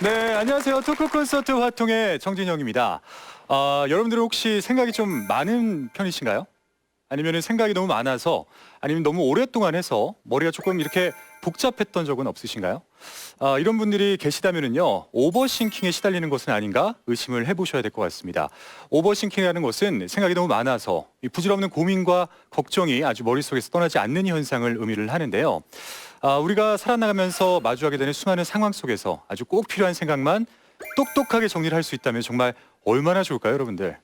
네, 안녕하세요. 토크 콘서트 화통의 정진영입니다. 여러분들은 혹시 생각이 좀 많은 편이신가요? 아니면 생각이 너무 많아서, 아니면 너무 오랫동안 해서 머리가 조금 이렇게 복잡했던 적은 없으신가요? 이런 분들이 계시다면요, 오버싱킹에 시달리는 것은 아닌가 의심을 해보셔야 될 것 같습니다. 오버싱킹이라는 것은 생각이 너무 많아서 이 부질없는 고민과 걱정이 아주 머릿속에서 떠나지 않는 현상을 의미를 하는데요. 우리가 살아나가면서 마주하게 되는 수많은 상황 속에서 아주 꼭 필요한 생각만 똑똑하게 정리를 할 수 있다면 정말 얼마나 좋을까요, 여러분들?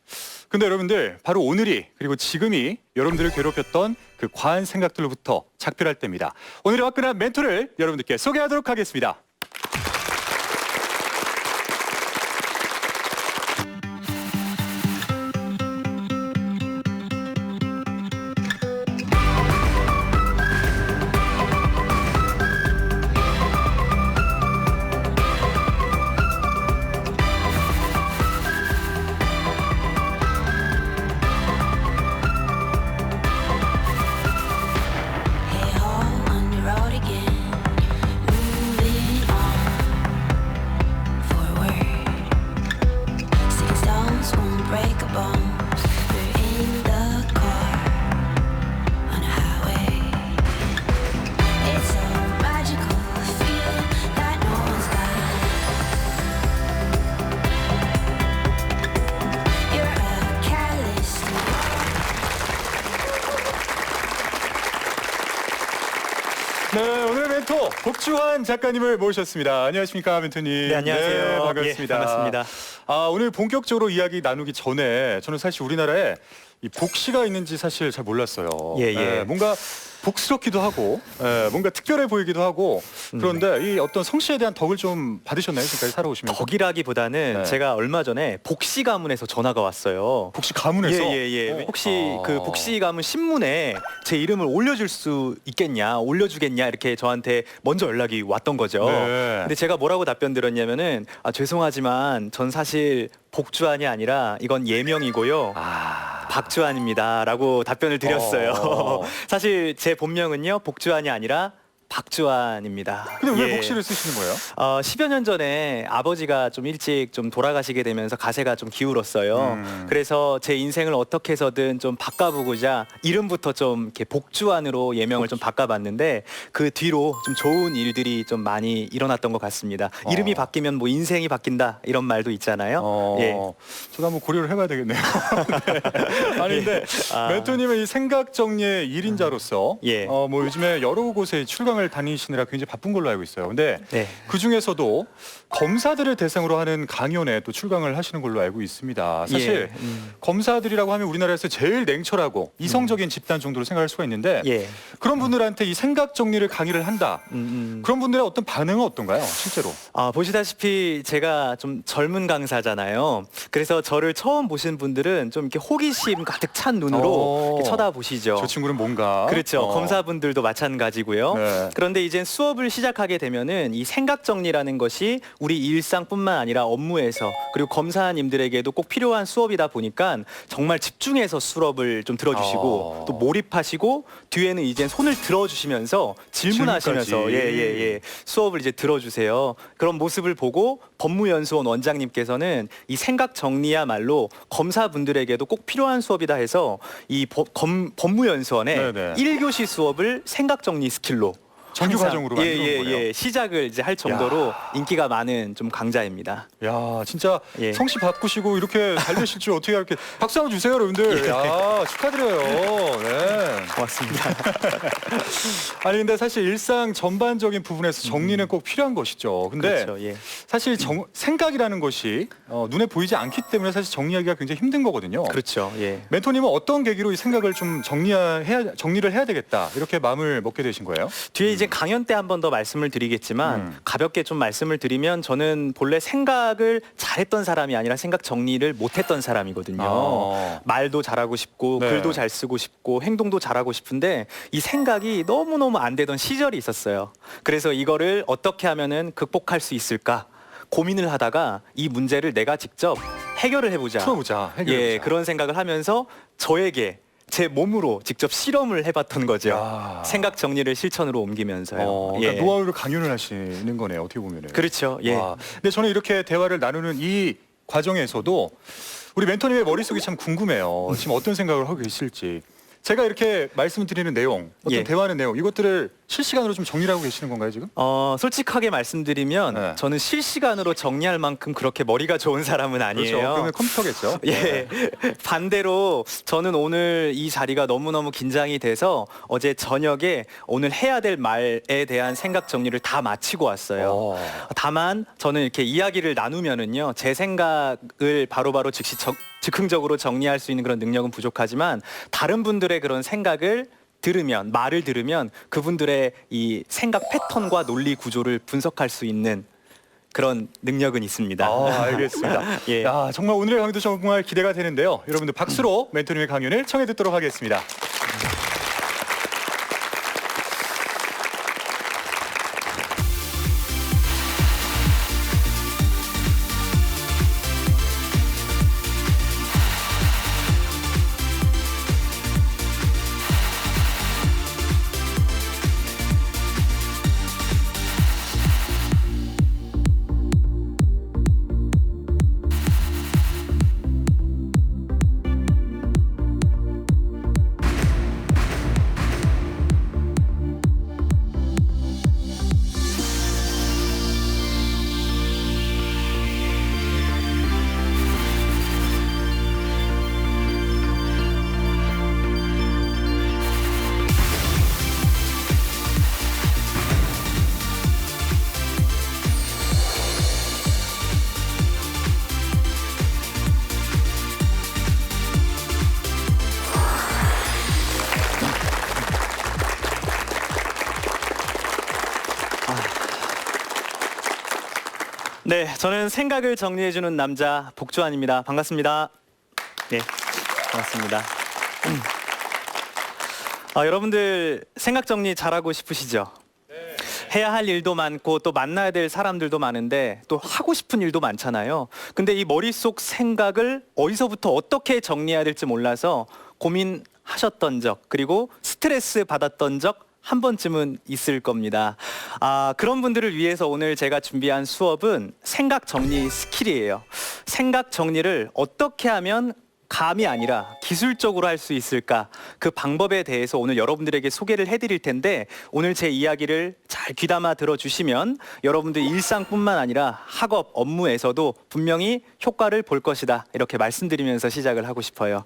근데 여러분들, 바로 오늘이, 그리고 지금이 여러분들을 괴롭혔던 그 과한 생각들로부터 작별할 때입니다. 오늘의 화끈한 멘토를 여러분들께 소개하도록 하겠습니다. 네, 오늘 멘토 복주환 작가님을 모셨습니다. 안녕하십니까, 멘토님. 네, 안녕하세요. 네, 반갑습니다. 예, 반갑습니다. 오늘 본격적으로 이야기 나누기 전에 저는 사실 우리나라에 이 복시가 있는지 사실 잘 몰랐어요. 예, 예. 뭔가 복스럽기도 하고, 뭔가 특별해 보이기도 하고. 그런데 이 어떤 성씨에 대한 덕을 좀 받으셨나요, 지금까지 살아오시면서? 덕이라기보다는 네. 제가 얼마 전에 복시 가문에서 전화가 왔어요. 복시 가문에서? 예. 혹시 그 복시 가문 신문에 제 이름을 올려줄 수 있겠냐, 올려주겠냐 이렇게 저한테 먼저 연락이 왔던 거죠. 네. 근데 제가 뭐라고 답변 드렸냐면은 죄송하지만 전 사실 복주환이 아니라 이건 예명이고요. 박주환입니다라고 답변을 드렸어요. 사실 제 본명은요 복주환이 아니라 박주환입니다. 근데 왜 예. 복시를 쓰시는 거예요? 10여 년 전에 아버지가 좀 일찍 좀 돌아가시게 되면서 가세가 좀 기울었어요. 그래서 제 인생을 어떻게 해서든 좀 바꿔보고자 이름부터 좀 이렇게 복주환으로 예명을 좀 바꿔봤는데 그 뒤로 좀 좋은 일들이 좀 많이 일어났던 것 같습니다. 이름이 바뀌면 뭐 인생이 바뀐다 이런 말도 있잖아요. 예. 저도 한번 고려를 해봐야 되겠네요. 네. 아니 근데 멘토님은 이 생각 정리의 1인자로서 예. 뭐 요즘에 여러 곳에 출강을 다니시느라 굉장히 바쁜 걸로 알고 있어요. 근데 네. 그 중에서도 검사들을 대상으로 하는 강연에 또 출강을 하시는 걸로 알고 있습니다. 사실 예. 검사들이라고 하면 우리나라에서 제일 냉철하고 이성적인 집단 정도로 생각할 수가 있는데 예. 그런 분들한테 이 생각 정리를 강의를 한다. 그런 분들의 어떤 반응은 어떤가요, 실제로? 보시다시피 제가 좀 젊은 강사잖아요. 그래서 저를 처음 보신 분들은 좀 이렇게 호기심 가득 찬 눈으로 이렇게 쳐다보시죠. 저 친구는 뭔가? 그렇죠. 검사분들도 마찬가지고요. 네. 그런데 이제 수업을 시작하게 되면은 이 생각 정리라는 것이 우리 일상뿐만 아니라 업무에서 그리고 검사님들에게도 꼭 필요한 수업이다 보니까 정말 집중해서 수업을 좀 들어주시고 또 몰입하시고 뒤에는 이제 손을 들어주시면서 질문하시면서 질문까지. 수업을 이제 들어주세요. 그런 모습을 보고 법무연수원 원장님께서는 이 생각 정리야말로 검사분들에게도 꼭 필요한 수업이다 해서 이 법무연수원에 네네. 1교시 수업을 생각 정리 스킬로 정규 항상, 과정으로 만들어 놓은 거예요? 시작을 이제 할 정도로 인기가 많은 좀 강자입니다. 야, 진짜 예. 성씨 바꾸시고 이렇게 잘 되실 줄 어떻게 이렇게 박수 한번 주세요, 여러분들. 야, 축하드려요. 네. 고맙습니다. 아니 근데 사실 일상 전반적인 부분에서 정리는 꼭 필요한 것이죠. 근데 그렇죠. 예. 사실 생각이라는 것이 눈에 보이지 않기 때문에 사실 정리하기가 굉장히 힘든 거거든요. 그렇죠. 예. 멘토님은 어떤 계기로 이 생각을 좀 정리를 해야 되겠다 이렇게 마음을 먹게 되신 거예요? 뒤에 이제 강연 때 한 번 더 말씀을 드리겠지만 가볍게 좀 말씀을 드리면 저는 본래 생각을 잘했던 사람이 아니라 생각 정리를 못했던 사람이거든요. 말도 잘하고 싶고 네. 글도 잘 쓰고 싶고 행동도 잘하고 싶은데 이 생각이 너무너무 안 되던 시절이 있었어요. 그래서 이거를 어떻게 하면은 극복할 수 있을까 고민을 하다가 이 문제를 내가 직접 해결을 해보자. 풀어보자. 해결해보자. 그런 생각을 하면서 저에게 제 몸으로 직접 실험을 해봤던 거죠. 야. 생각 정리를 실천으로 옮기면서요. 그러니까 예. 노하우를 강연을 하시는 거네요. 어떻게 보면은. 그렇죠. 예. 와. 근데 저는 이렇게 대화를 나누는 이 과정에서도 우리 멘토님의 머릿속이 참 궁금해요. 지금 어떤 생각을 하고 계실지. 제가 이렇게 말씀드리는 내용, 어떤 예. 대화하는 내용, 이것들을 실시간으로 좀 정리를 하고 계시는 건가요, 지금? 솔직하게 말씀드리면 네. 저는 실시간으로 정리할 만큼 그렇게 머리가 좋은 사람은 아니에요. 그렇죠. 그러면 컴퓨터겠죠. 예. 반대로 저는 오늘 이 자리가 너무너무 긴장이 돼서 어제 저녁에 오늘 해야 될 말에 대한 생각 정리를 다 마치고 왔어요. 다만 저는 이렇게 이야기를 나누면은요, 제 생각을 바로바로 즉흥적으로 정리할 수 있는 그런 능력은 부족하지만 다른 분들의 그런 생각을 말을 들으면 그분들의 이 생각 패턴과 논리 구조를 분석할 수 있는 그런 능력은 있습니다. 알겠습니다. 예. 야, 정말 오늘의 강의도 정말 기대가 되는데요. 여러분들 박수로 멘토님의 강연을 청해 듣도록 하겠습니다. 네, 저는 생각을 정리해주는 남자 복주환입니다. 반갑습니다. 네, 반갑습니다. 여러분들 생각 정리 잘하고 싶으시죠? 해야 할 일도 많고 또 만나야 될 사람들도 많은데 또 하고 싶은 일도 많잖아요. 근데 이 머릿속 생각을 어디서부터 어떻게 정리해야 될지 몰라서 고민하셨던 적, 그리고 스트레스 받았던 적 한 번쯤은 있을 겁니다. 그런 분들을 위해서 오늘 제가 준비한 수업은 생각 정리 스킬이에요. 생각 정리를 어떻게 하면 감이 아니라 기술적으로 할 수 있을까? 그 방법에 대해서 오늘 여러분들에게 소개를 해드릴 텐데, 오늘 제 이야기를 잘 귀담아 들어주시면 여러분들 일상뿐만 아니라 학업, 업무에서도 분명히 효과를 볼 것이다, 이렇게 말씀드리면서 시작을 하고 싶어요.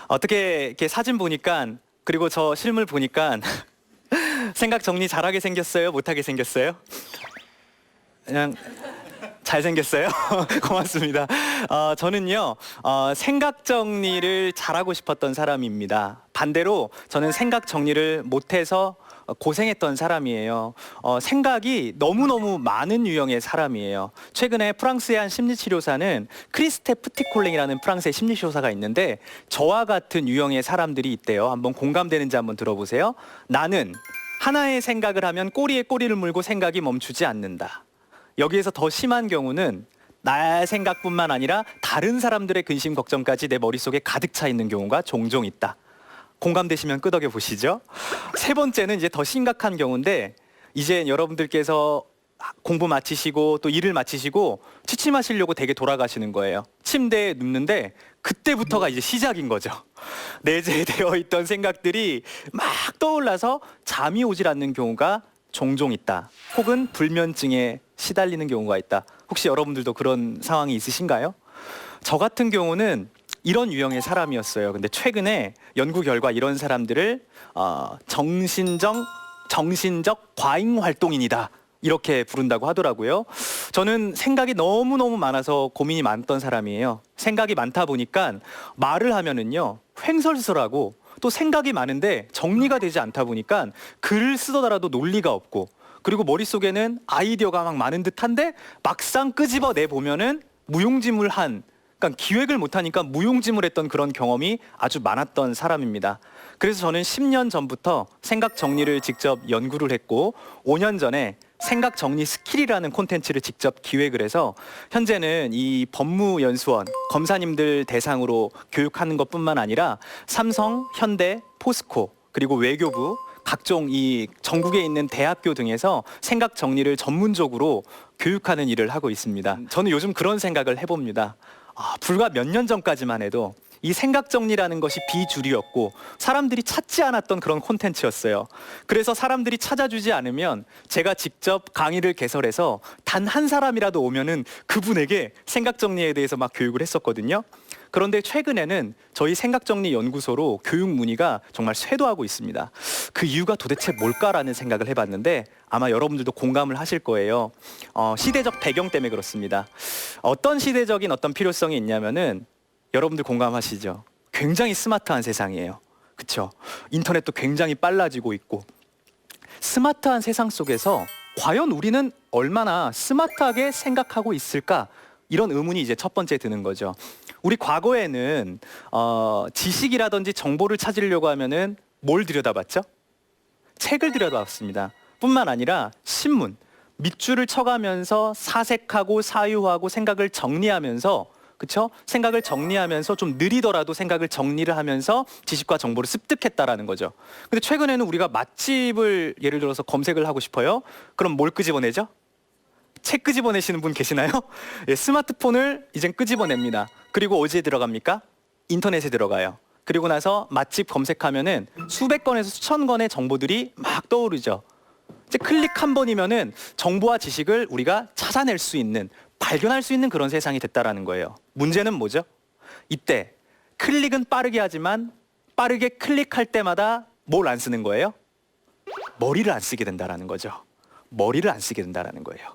어떻게 이렇게 사진 보니까, 그리고 저 실물 보니까 생각 정리 잘하게 생겼어요? 못하게 생겼어요? 그냥 잘생겼어요? 고맙습니다. 저는요, 생각 정리를 잘하고 싶었던 사람입니다. 반대로 저는 생각 정리를 못해서 고생했던 사람이에요. 생각이 너무너무 많은 유형의 사람이에요. 최근에 프랑스의 한 심리치료사는 크리스테 프티콜랭이라는 프랑스의 심리치료사가 있는데, 저와 같은 유형의 사람들이 있대요. 한번 공감되는지 한번 들어보세요. 나는 하나의 생각을 하면 꼬리에 꼬리를 물고 생각이 멈추지 않는다. 여기에서 더 심한 경우는 나의 생각뿐만 아니라 다른 사람들의 근심 걱정까지 내 머릿속에 가득 차 있는 경우가 종종 있다. 공감되시면 끄덕여 보시죠. 세 번째는 이제 더 심각한 경우인데, 이제 여러분들께서 공부 마치시고 또 일을 마치시고 취침하시려고 댁에 돌아가시는 거예요. 침대에 눕는데 그때부터가 이제 시작인 거죠. 내재되어 있던 생각들이 막 떠올라서 잠이 오질 않는 경우가 종종 있다. 혹은 불면증에 시달리는 경우가 있다. 혹시 여러분들도 그런 상황이 있으신가요? 저 같은 경우는 이런 유형의 사람이었어요. 근데 최근에 연구 결과 이런 사람들을 정신적 과잉 활동인이다, 이렇게 부른다고 하더라고요. 저는 생각이 너무너무 많아서 고민이 많던 사람이에요. 생각이 많다 보니까 말을 하면은요, 횡설수설하고, 또 생각이 많은데 정리가 되지 않다 보니까 글을 쓰더라도 논리가 없고, 그리고 머릿속에는 아이디어가 막 많은 듯한데 막상 끄집어내 보면은 무용지물한, 그러니까 기획을 못하니까 무용지물했던 그런 경험이 아주 많았던 사람입니다. 그래서 저는 10년 전부터 생각 정리를 직접 연구를 했고, 5년 전에 생각 정리 스킬이라는 콘텐츠를 직접 기획을 해서 현재는 이 법무연수원 검사님들 대상으로 교육하는 것뿐만 아니라 삼성, 현대, 포스코 그리고 외교부 각종 이 전국에 있는 대학교 등에서 생각 정리를 전문적으로 교육하는 일을 하고 있습니다. 저는 요즘 그런 생각을 해봅니다. 불과 몇 년 전까지만 해도 이 생각 정리라는 것이 비주류였고 사람들이 찾지 않았던 그런 콘텐츠였어요. 그래서 사람들이 찾아주지 않으면 제가 직접 강의를 개설해서 단 한 사람이라도 오면은 그분에게 생각 정리에 대해서 막 교육을 했었거든요. 그런데 최근에는 저희 생각정리 연구소로 교육 문의가 정말 쇄도하고 있습니다. 그 이유가 도대체 뭘까라는 생각을 해봤는데 아마 여러분들도 공감을 하실 거예요. 시대적 배경 때문에 그렇습니다. 어떤 시대적인 어떤 필요성이 있냐면은 여러분들 공감하시죠? 굉장히 스마트한 세상이에요. 그렇죠? 인터넷도 굉장히 빨라지고 있고 스마트한 세상 속에서 과연 우리는 얼마나 스마트하게 생각하고 있을까? 이런 의문이 이제 첫 번째 드는 거죠. 우리 과거에는 지식이라든지 정보를 찾으려고 하면은 뭘 들여다봤죠? 책을 들여다봤습니다. 뿐만 아니라 신문, 밑줄을 쳐가면서 사색하고 사유하고 생각을 정리하면서 그렇죠? 생각을 정리하면서 좀 느리더라도 생각을 정리를 하면서 지식과 정보를 습득했다라는 거죠. 근데 최근에는 우리가 맛집을 예를 들어서 검색을 하고 싶어요. 그럼 뭘 끄집어내죠? 책 끄집어내시는 분 계시나요? 예, 스마트폰을 이젠 끄집어냅니다. 그리고 어디에 들어갑니까? 인터넷에 들어가요. 그리고 나서 맛집 검색하면은 수백 건에서 수천 건의 정보들이 막 떠오르죠. 이제 클릭 한 번이면은 정보와 지식을 우리가 찾아낼 수 있는, 발견할 수 있는 그런 세상이 됐다라는 거예요. 문제는 뭐죠? 이때 클릭은 빠르게 하지만 빠르게 클릭할 때마다 뭘 안 쓰는 거예요? 머리를 안 쓰게 된다라는 거죠. 머리를 안 쓰게 된다라는 거예요.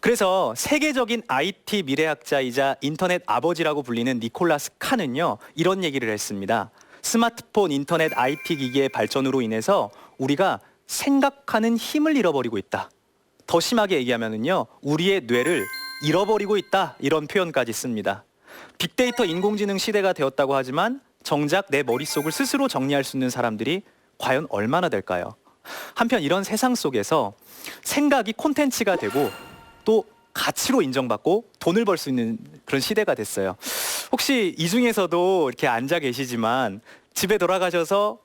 그래서 세계적인 IT 미래학자이자 인터넷 아버지라고 불리는 니콜라스 칸은요, 이런 얘기를 했습니다. 스마트폰, 인터넷, IT 기기의 발전으로 인해서 우리가 생각하는 힘을 잃어버리고 있다. 더 심하게 얘기하면은요, 우리의 뇌를 잃어버리고 있다. 이런 표현까지 씁니다. 빅데이터 인공지능 시대가 되었다고 하지만 정작 내 머릿속을 스스로 정리할 수 있는 사람들이 과연 얼마나 될까요? 한편 이런 세상 속에서 생각이 콘텐츠가 되고 또 가치로 인정받고 돈을 벌 수 있는 그런 시대가 됐어요. 혹시 이 중에서도 이렇게 앉아 계시지만 집에 돌아가셔서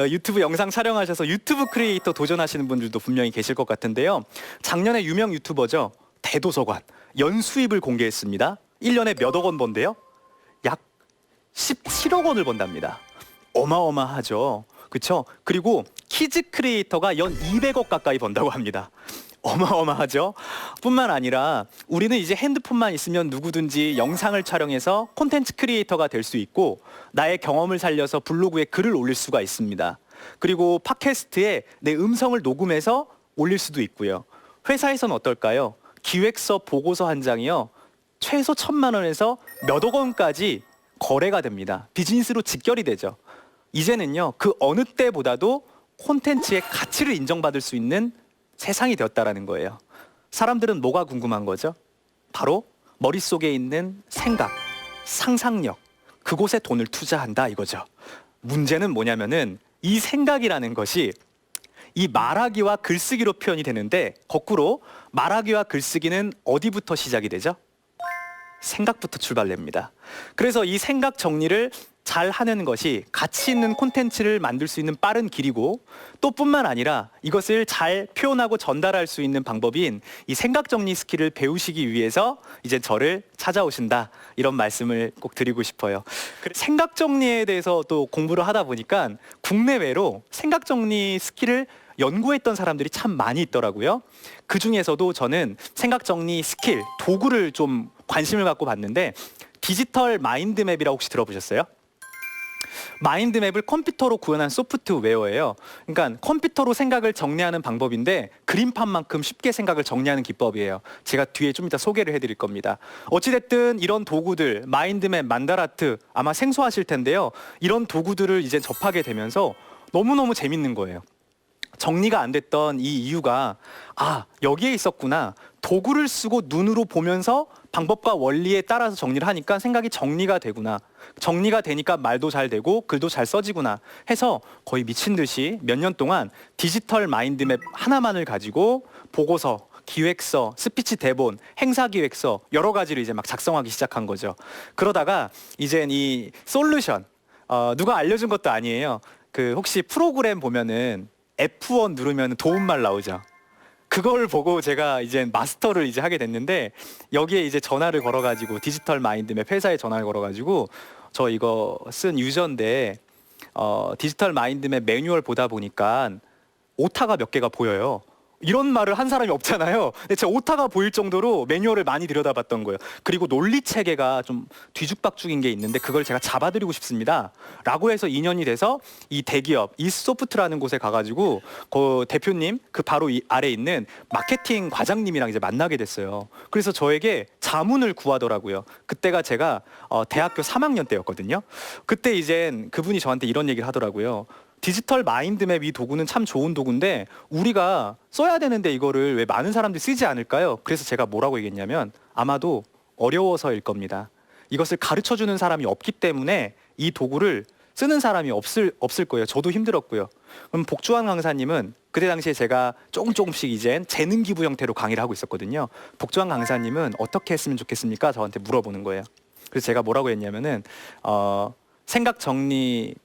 유튜브 영상 촬영하셔서 유튜브 크리에이터 도전하시는 분들도 분명히 계실 것 같은데요. 작년에 유명 유튜버죠. 대도서관 연수입을 공개했습니다. 1년에 몇 억 원 번대요? 약 17억 원을 번답니다. 어마어마하죠. 그렇죠? 그리고 키즈 크리에이터가 연 200억 가까이 번다고 합니다. 어마어마하죠? 뿐만 아니라 우리는 이제 핸드폰만 있으면 누구든지 영상을 촬영해서 콘텐츠 크리에이터가 될 수 있고 나의 경험을 살려서 블로그에 글을 올릴 수가 있습니다. 그리고 팟캐스트에 내 음성을 녹음해서 올릴 수도 있고요. 회사에서는 어떨까요? 기획서 보고서 한 장이요. 최소 1,000만 원에서 몇 억 원까지 거래가 됩니다. 비즈니스로 직결이 되죠. 이제는요, 그 어느 때보다도 콘텐츠의 가치를 인정받을 수 있는 세상이 되었다라는 거예요. 사람들은 뭐가 궁금한 거죠? 바로 머릿속에 있는 생각, 상상력, 그곳에 돈을 투자한다 이거죠. 문제는 뭐냐면은 이 생각이라는 것이 이 말하기와 글쓰기로 표현이 되는데 거꾸로 말하기와 글쓰기는 어디부터 시작이 되죠? 생각부터 출발됩니다. 그래서 이 생각 정리를 잘 하는 것이 가치 있는 콘텐츠를 만들 수 있는 빠른 길이고 또 뿐만 아니라 이것을 잘 표현하고 전달할 수 있는 방법인 이 생각 정리 스킬을 배우시기 위해서 이제 저를 찾아오신다 이런 말씀을 꼭 드리고 싶어요. 생각 정리에 대해서 또 공부를 하다 보니까 국내외로 생각 정리 스킬을 연구했던 사람들이 참 많이 있더라고요. 그 중에서도 저는 생각 정리 스킬, 도구를 좀 관심을 갖고 봤는데 디지털 마인드맵이라고 혹시 들어보셨어요? 마인드맵을 컴퓨터로 구현한 소프트웨어예요. 그러니까 컴퓨터로 생각을 정리하는 방법인데 그림판만큼 쉽게 생각을 정리하는 기법이에요. 제가 뒤에 좀 이따 소개를 해드릴 겁니다. 어찌됐든 이런 도구들, 마인드맵, 만다라트 아마 생소하실 텐데요. 이런 도구들을 이제 접하게 되면서 너무너무 재밌는 거예요. 정리가 안 됐던 이 이유가 여기에 있었구나. 도구를 쓰고 눈으로 보면서 방법과 원리에 따라서 정리를 하니까 생각이 정리가 되구나. 정리가 되니까 말도 잘 되고 글도 잘 써지구나 해서 거의 미친 듯이 몇 년 동안 디지털 마인드맵 하나만을 가지고 보고서, 기획서, 스피치 대본, 행사 기획서 여러 가지를 이제 막 작성하기 시작한 거죠. 그러다가 이젠 이 솔루션 누가 알려준 것도 아니에요. 그 혹시 프로그램 보면은 F1 누르면 도움말 나오죠. 그걸 보고 제가 이제 마스터를 이제 하게 됐는데 여기에 이제 전화를 걸어가지고 디지털 마인드맵 회사에 전화를 걸어가지고 저 이거 쓴 유저인데 디지털 마인드맵 매뉴얼 보다 보니까 오타가 몇 개가 보여요. 이런 말을 한 사람이 없잖아요. 근데 제가 오타가 보일 정도로 매뉴얼을 많이 들여다봤던 거예요. 그리고 논리 체계가 좀 뒤죽박죽인 게 있는데 그걸 제가 잡아드리고 싶습니다. 라고 해서 인연이 돼서 이 대기업 이소프트라는 곳에 가가지고 그 대표님 그 바로 이 아래 있는 마케팅 과장님이랑 이제 만나게 됐어요. 그래서 저에게 자문을 구하더라고요. 그때가 제가 대학교 3학년 때였거든요. 그때 이젠 그분이 저한테 이런 얘기를 하더라고요. 디지털 마인드맵 이 도구는 참 좋은 도구인데 우리가 써야 되는데 이거를 왜 많은 사람들이 쓰지 않을까요? 그래서 제가 뭐라고 얘기했냐면 아마도 어려워서일 겁니다. 이것을 가르쳐주는 사람이 없기 때문에 이 도구를 쓰는 사람이 없을 거예요. 저도 힘들었고요. 그럼 복주환 강사님은 그때 당시에 제가 조금씩 이젠 재능 기부 형태로 강의를 하고 있었거든요. 복주환 강사님은 어떻게 했으면 좋겠습니까? 저한테 물어보는 거예요. 그래서 제가 뭐라고 했냐면은 생각 정리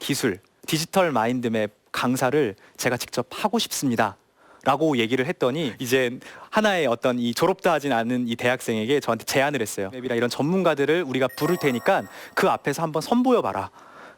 기술 디지털 마인드맵 강사를 제가 직접 하고 싶습니다. 라고 얘기를 했더니 이제 하나의 어떤 이 졸업도 하진 않은 이 대학생에게 저한테 제안을 했어요. 맵이나 이런 전문가들을 우리가 부를 테니까 그 앞에서 한번 선보여 봐라.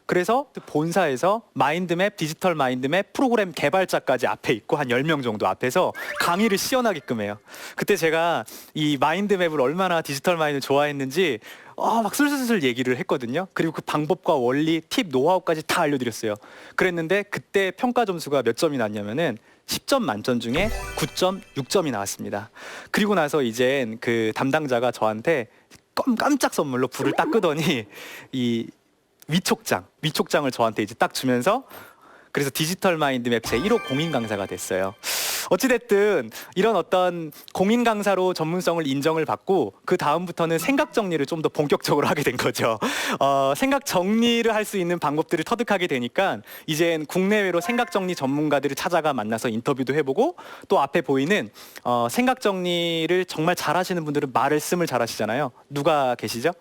그래서 본사에서 마인드맵, 디지털 마인드맵 프로그램 개발자까지 앞에 있고 한 10명 정도 앞에서 강의를 시연하게끔 해요. 그때 제가 이 마인드맵을 얼마나 디지털 마인드를 좋아했는지 막 슬슬 얘기를 했거든요. 그리고 그 방법과 원리, 팁, 노하우까지 다 알려드렸어요. 그랬는데 그때 평가 점수가 몇 점이 났냐면은 10점 만점 중에 9.6점이 나왔습니다. 그리고 나서 이젠 그 담당자가 저한테 깜짝 선물로 불을 딱 끄더니 이 위촉장을 저한테 이제 딱 주면서 그래서 디지털 마인드맵 제 1호 공인 강사가 됐어요. 어찌됐든 이런 어떤 공인 강사로 전문성을 인정을 받고 그 다음부터는 생각 정리를 좀 더 본격적으로 하게 된 거죠. 생각 정리를 할 수 있는 방법들을 터득하게 되니까 이젠 국내외로 생각 정리 전문가들을 찾아가 만나서 인터뷰도 해보고 또 앞에 보이는 생각 정리를 정말 잘하시는 분들은 말씀을 잘하시잖아요. 누가 계시죠?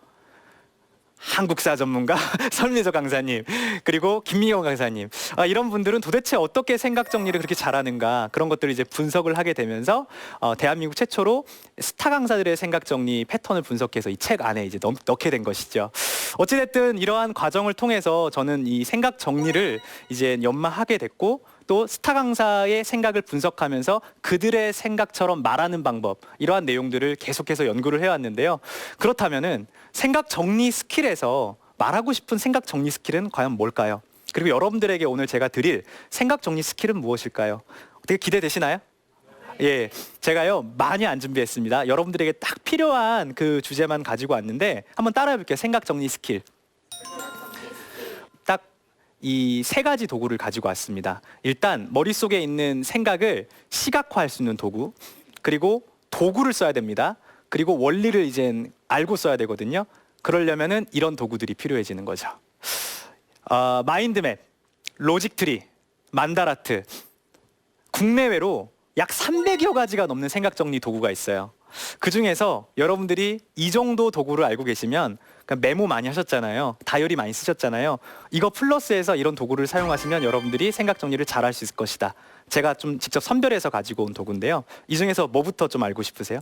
한국사 전문가 설미서 강사님 그리고 김미경 강사님 이런 분들은 도대체 어떻게 생각 정리를 그렇게 잘하는가 그런 것들을 이제 분석을 하게 되면서 대한민국 최초로 스타 강사들의 생각 정리 패턴을 분석해서 이 책 안에 이제 넣게 된 것이죠. 어찌됐든 이러한 과정을 통해서 저는 이 생각 정리를 이제 연마하게 됐고 또 스타 강사의 생각을 분석하면서 그들의 생각처럼 말하는 방법 이러한 내용들을 계속해서 연구를 해왔는데요. 그렇다면은 생각 정리 스킬에서 말하고 싶은 생각 정리 스킬은 과연 뭘까요? 그리고 여러분들에게 오늘 제가 드릴 생각 정리 스킬은 무엇일까요? 어떻게 기대되시나요? 예, 제가요 많이 안 준비했습니다. 여러분들에게 딱 필요한 그 주제만 가지고 왔는데 한번 따라해 볼게요. 생각 정리 스킬. 이 세 가지 도구를 가지고 왔습니다. 일단 머릿속에 있는 생각을 시각화할 수 있는 도구, 그리고 도구를 써야 됩니다. 그리고 원리를 이젠 알고 써야 되거든요. 그러려면은 이런 도구들이 필요해지는 거죠. 마인드맵, 로직트리, 만다라트, 국내외로 약 300여 가지가 넘는 생각 정리 도구가 있어요. 그 중에서 여러분들이 이 정도 도구를 알고 계시면 메모 많이 하셨잖아요. 다이어리 많이 쓰셨잖아요. 이거 플러스해서 이런 도구를 사용하시면 여러분들이 생각 정리를 잘 할 수 있을 것이다. 제가 좀 직접 선별해서 가지고 온 도구인데요. 이 중에서 뭐부터 좀 알고 싶으세요?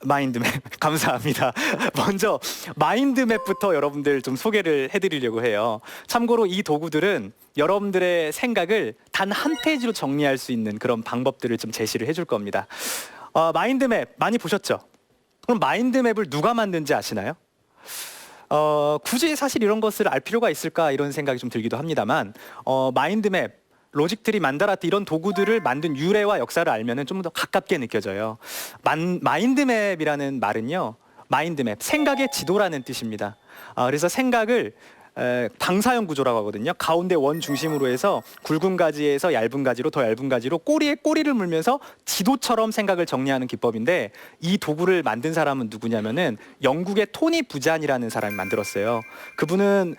마인드맵. 감사합니다. 먼저 마인드맵부터 여러분들 좀 소개를 해드리려고 해요. 참고로 이 도구들은 여러분들의 생각을 단 한 페이지로 정리할 수 있는 그런 방법들을 좀 제시를 해줄 겁니다. 마인드맵 많이 보셨죠? 그럼 마인드맵을 누가 만든지 아시나요? 굳이 사실 이런 것을 알 필요가 있을까 이런 생각이 좀 들기도 합니다만 마인드맵, 로직트리, 만다라트 이런 도구들을 만든 유래와 역사를 알면 좀 더 가깝게 느껴져요. 마인드맵이라는 말은요, 마인드맵, 생각의 지도라는 뜻입니다. 그래서 생각을 방사형 구조라고 하거든요. 가운데 원 중심으로 해서 굵은 가지에서 얇은 가지로 더 얇은 가지로 꼬리에 꼬리를 물면서 지도처럼 생각을 정리하는 기법인데 이 도구를 만든 사람은 누구냐면은 영국의 토니 부잔이라는 사람이 만들었어요. 그분은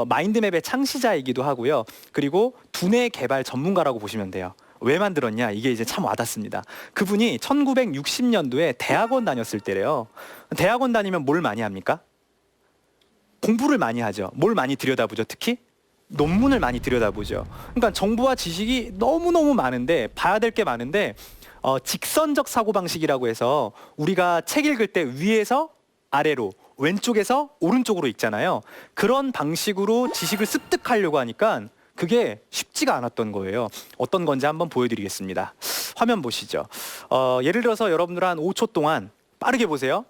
마인드맵의 창시자이기도 하고요. 그리고 두뇌 개발 전문가라고 보시면 돼요. 왜 만들었냐? 이게 이제 참 와닿습니다. 그분이 1960년도에 대학원 다녔을 때래요. 대학원 다니면 뭘 많이 합니까? 공부를 많이 하죠. 뭘 많이 들여다보죠. 특히 논문을 많이 들여다보죠. 그러니까 정보와 지식이 너무너무 많은데 봐야 될 게 많은데 직선적 사고방식이라고 해서 우리가 책 읽을 때 위에서 아래로 왼쪽에서 오른쪽으로 읽잖아요. 그런 방식으로 지식을 습득하려고 하니까 그게 쉽지가 않았던 거예요. 어떤 건지 한번 보여드리겠습니다. 화면 보시죠. 예를 들어서 여러분들 한 5초 동안 빠르게 보세요.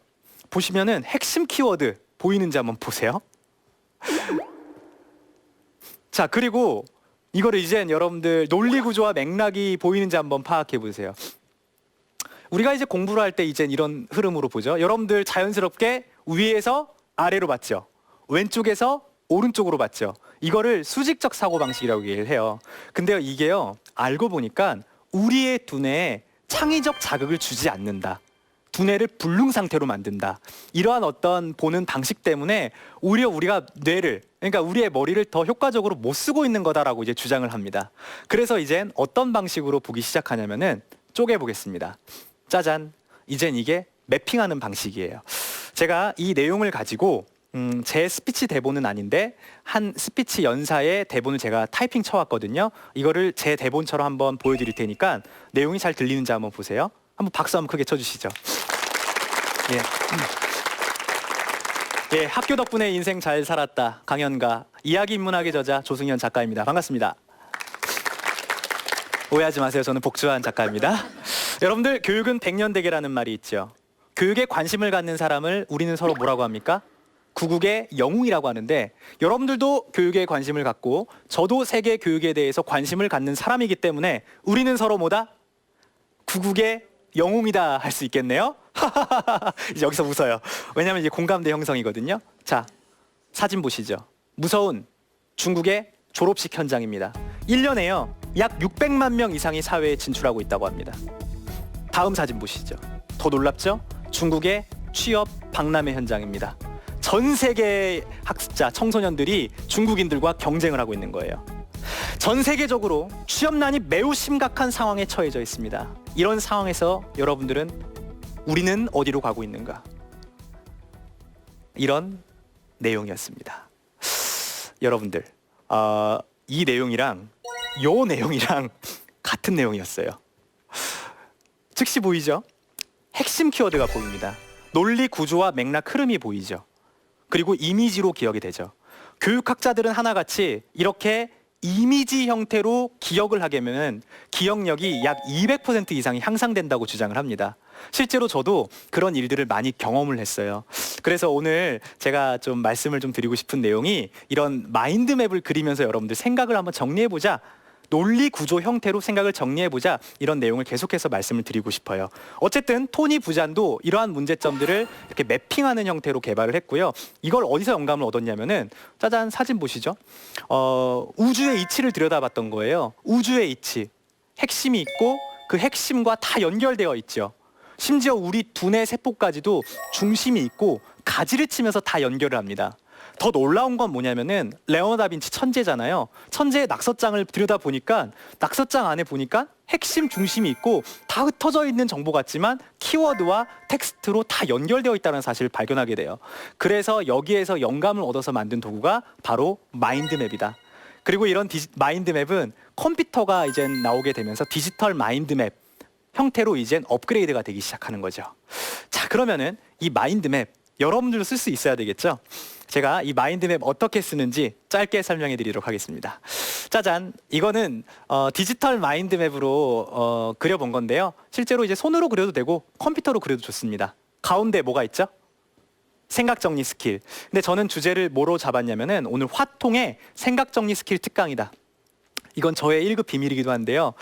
보시면은 핵심 키워드 보이는지 한번 보세요. 자, 그리고 이거를 이젠 여러분들 논리 구조와 맥락이 보이는지 한번 파악해 보세요. 우리가 이제 공부를 할 때 이젠 이런 흐름으로 보죠. 여러분들 자연스럽게 위에서 아래로 봤죠. 왼쪽에서 오른쪽으로 봤죠. 이거를 수직적 사고방식이라고 얘기를 해요. 근데요, 이게요, 알고 보니까 우리의 두뇌에 창의적 자극을 주지 않는다. 두뇌를 불능 상태로 만든다. 이러한 어떤 보는 방식 때문에 오히려 우리가 뇌를, 그러니까 우리의 머리를 더 효과적으로 못 쓰고 있는 거다라고 이제 주장을 합니다. 그래서 이젠 어떤 방식으로 보기 시작하냐면은 쪼개보겠습니다. 짜잔, 이젠 이게 매핑하는 방식이에요. 제가 이 내용을 가지고 제 스피치 대본은 아닌데 한 스피치 연사의 대본을 제가 타이핑 쳐왔거든요. 이거를 제 대본처럼 한번 보여드릴 테니까 내용이 잘 들리는지 한번 보세요. 한번 박수 한번 크게 쳐주시죠. 예, 학교 덕분에 인생 잘 살았다. 강연가, 이야기 인문학의 저자 조승현 작가입니다. 반갑습니다. 오해하지 마세요. 저는 복주한 작가입니다. 여러분들, 교육은 백년대계라는 말이 있죠. 교육에 관심을 갖는 사람을 우리는 서로 뭐라고 합니까? 구국의 영웅이라고 하는데, 여러분들도 교육에 관심을 갖고 저도 세계 교육에 대해서 관심을 갖는 사람이기 때문에 우리는 서로 뭐다? 구국의 영웅이다 할 수 있겠네요. 이제 여기서 웃어요. 왜냐하면 이제 공감대 형성이거든요. 자, 사진 보시죠. 무서운 중국의 졸업식 현장입니다. 1년에요 약 600만 명 이상이 사회에 진출하고 있다고 합니다. 다음 사진 보시죠. 더 놀랍죠? 중국의 취업 박람회 현장입니다. 전 세계의 학습자, 청소년들이 중국인들과 경쟁을 하고 있는 거예요. 전 세계적으로 취업난이 매우 심각한 상황에 처해져 있습니다. 이런 상황에서 여러분들은 우리는 어디로 가고 있는가? 이런 내용이었습니다. 여러분들, 이 내용이랑 요 내용이랑 같은 내용이었어요. 즉시 보이죠? 핵심 키워드가 보입니다. 논리 구조와 맥락 흐름이 보이죠. 그리고 이미지로 기억이 되죠. 교육학자들은 하나같이 이렇게 이미지 형태로 기억을 하게 되면 기억력이 약 200% 이상이 향상된다고 주장을 합니다. 실제로 저도 그런 일들을 많이 경험을 했어요. 그래서 오늘 제가 좀 말씀을 좀 드리고 싶은 내용이 이런 마인드맵을 그리면서 여러분들 생각을 한번 정리해보자, 논리 구조 형태로 생각을 정리해보자, 이런 내용을 계속해서 말씀을 드리고 싶어요. 어쨌든 토니 부잔도 이러한 문제점들을 이렇게 매핑하는 형태로 개발을 했고요. 이걸 어디서 영감을 얻었냐면은, 짜잔, 사진 보시죠. 우주의 이치를 들여다봤던 거예요. 우주의 이치, 핵심이 있고 그 핵심과 다 연결되어 있죠. 심지어 우리 두뇌 세포까지도 중심이 있고 가지를 치면서 다 연결을 합니다. 더 놀라운 건 뭐냐면은 레오나르도 다빈치 천재잖아요. 천재의 낙서장을 들여다보니까 낙서장 안에 보니까 핵심 중심이 있고 다 흩어져 있는 정보 같지만 키워드와 텍스트로 다 연결되어 있다는 사실을 발견하게 돼요. 그래서 여기에서 영감을 얻어서 만든 도구가 바로 마인드맵이다. 그리고 이런 마인드맵은 컴퓨터가 이제 나오게 되면서 디지털 마인드맵 형태로 이젠 업그레이드가 되기 시작하는 거죠. 자, 그러면은 이 마인드맵 여러분들도 쓸 수 있어야 되겠죠? 제가 이 마인드맵 어떻게 쓰는지 짧게 설명해 드리도록 하겠습니다. 짜잔, 이거는 디지털 마인드맵으로 그려본 건데요. 실제로 이제 손으로 그려도 되고 컴퓨터로 그려도 좋습니다. 가운데 뭐가 있죠? 생각정리 스킬. 근데 저는 주제를 뭐로 잡았냐면은 오늘 화통의 생각정리 스킬 특강이다. 이건 저의 1급 비밀이기도 한데요.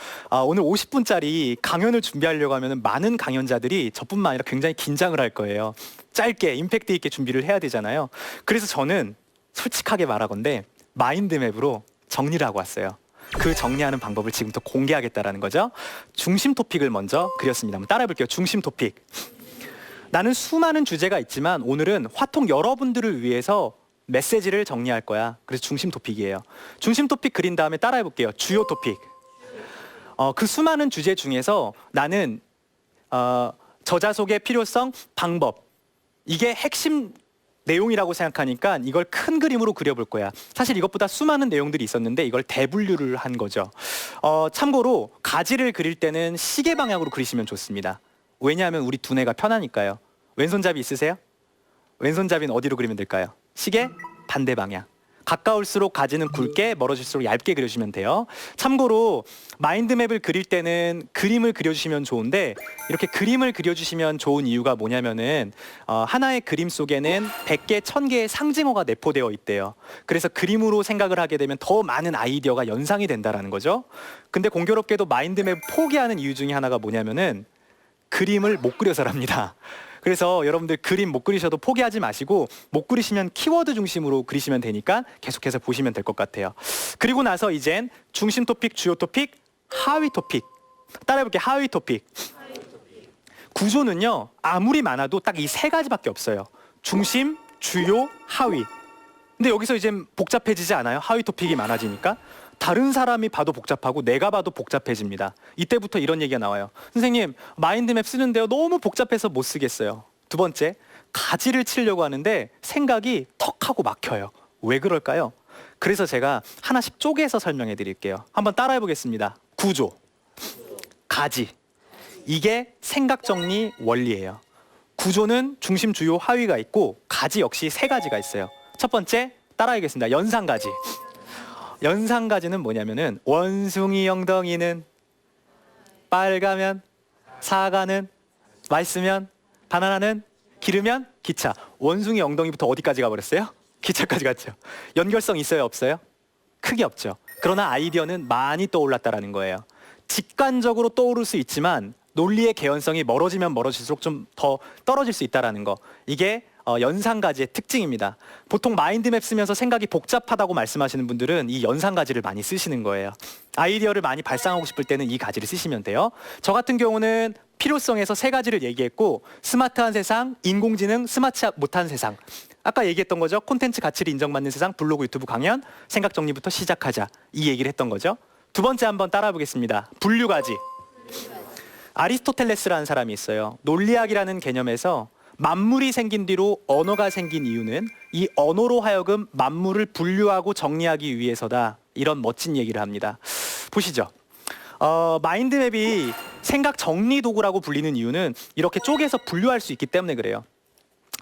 오늘 50분짜리 강연을 준비하려고 하면 많은 강연자들이 저뿐만 아니라 굉장히 긴장을 할 거예요. 짧게 임팩트 있게 준비를 해야 되잖아요. 그래서 저는 솔직하게 말하건대 마인드맵으로 정리를 하고 왔어요. 그 정리하는 방법을 지금부터 공개하겠다라는 거죠. 중심 토픽을 먼저 그렸습니다. 한번 따라해 볼게요. 중심 토픽. 나는 수많은 주제가 있지만 오늘은 화통 여러분들을 위해서 메시지를 정리할 거야. 그래서 중심 토픽이에요. 중심 토픽 그린 다음에 따라해 볼게요. 주요 토픽. 그 수많은 주제 중에서 나는 저자 속의 필요성, 방법, 이게 핵심 내용이라고 생각하니까 이걸 큰 그림으로 그려볼 거야. 사실 이것보다 수많은 내용들이 있었는데 이걸 대분류를 한 거죠. 참고로 가지를 그릴 때는 시계 방향으로 그리시면 좋습니다. 왜냐하면 우리 두뇌가 편하니까요. 왼손잡이 있으세요? 왼손잡이는 어디로 그리면 될까요? 시계 반대 방향. 가까울수록 가지는 굵게, 멀어질수록 얇게 그려주시면 돼요. 참고로 마인드맵을 그릴 때는 그림을 그려주시면 좋은데 이렇게 그림을 그려주시면 좋은 이유가 뭐냐면은 하나의 그림 속에는 100개, 1000개의 상징어가 내포되어 있대요. 그래서 그림으로 생각을 하게 되면 더 많은 아이디어가 연상이 된다라는 거죠. 근데 공교롭게도 마인드맵 포기하는 이유 중에 하나가 뭐냐면은 그림을 못 그려서랍니다. 그래서 여러분들 그림 못 그리셔도 포기하지 마시고 못 그리시면 키워드 중심으로 그리시면 되니까 계속해서 보시면 될 것 같아요. 그리고 나서 이젠 중심 토픽, 주요 토픽, 하위 토픽. 따라해볼게요. 하위 토픽. 구조는요 아무리 많아도 딱 이 세 가지밖에 없어요. 중심, 주요, 하위. 근데 여기서 이제 복잡해지지 않아요? 하위 토픽이 많아지니까. 다른 사람이 봐도 복잡하고 내가 봐도 복잡해집니다. 이때부터 이런 얘기가 나와요. 선생님, 마인드맵 쓰는데요 너무 복잡해서 못 쓰겠어요. 두 번째, 가지를 치려고 하는데 생각이 턱 하고 막혀요. 왜 그럴까요? 그래서 제가 하나씩 쪼개서 설명해 드릴게요. 한번 따라해 보겠습니다. 구조, 가지, 이게 생각 정리 원리예요. 구조는 중심, 주요, 하위가 있고 가지 역시 세 가지가 있어요. 첫 번째, 따라하겠습니다. 연상가지. 연상가지는 뭐냐면은 원숭이 엉덩이는 빨가면, 사과는 맛있으면, 바나나는 기르면 기차. 원숭이 엉덩이부터 어디까지 가버렸어요? 기차까지 갔죠. 연결성 있어요, 없어요? 크게 없죠. 그러나 아이디어는 많이 떠올랐다라는 거예요. 직관적으로 떠오를 수 있지만 논리의 개연성이 멀어지면 멀어질수록 좀 더 떨어질 수 있다라는 거. 이게 연상가지의 특징입니다. 보통 마인드맵 쓰면서 생각이 복잡하다고 말씀하시는 분들은 이 연상가지를 많이 쓰시는 거예요. 아이디어를 많이 발상하고 싶을 때는 이 가지를 쓰시면 돼요. 저 같은 경우는 필요성에서 세 가지를 얘기했고 스마트한 세상, 인공지능, 스마트 못한 세상. 아까 얘기했던 거죠. 콘텐츠 가치를 인정받는 세상, 블로그, 유튜브 강연, 생각 정리부터 시작하자. 이 얘기를 했던 거죠. 두 번째 한번 따라 보겠습니다. 분류가지. 아리스토텔레스라는 사람이 있어요. 논리학이라는 개념에서 만물이 생긴 뒤로 언어가 생긴 이유는 이 언어로 하여금 만물을 분류하고 정리하기 위해서다. 이런 멋진 얘기를 합니다. 보시죠. 마인드맵이 생각 정리 도구라고 불리는 이유는 이렇게 쪼개서 분류할 수 있기 때문에 그래요.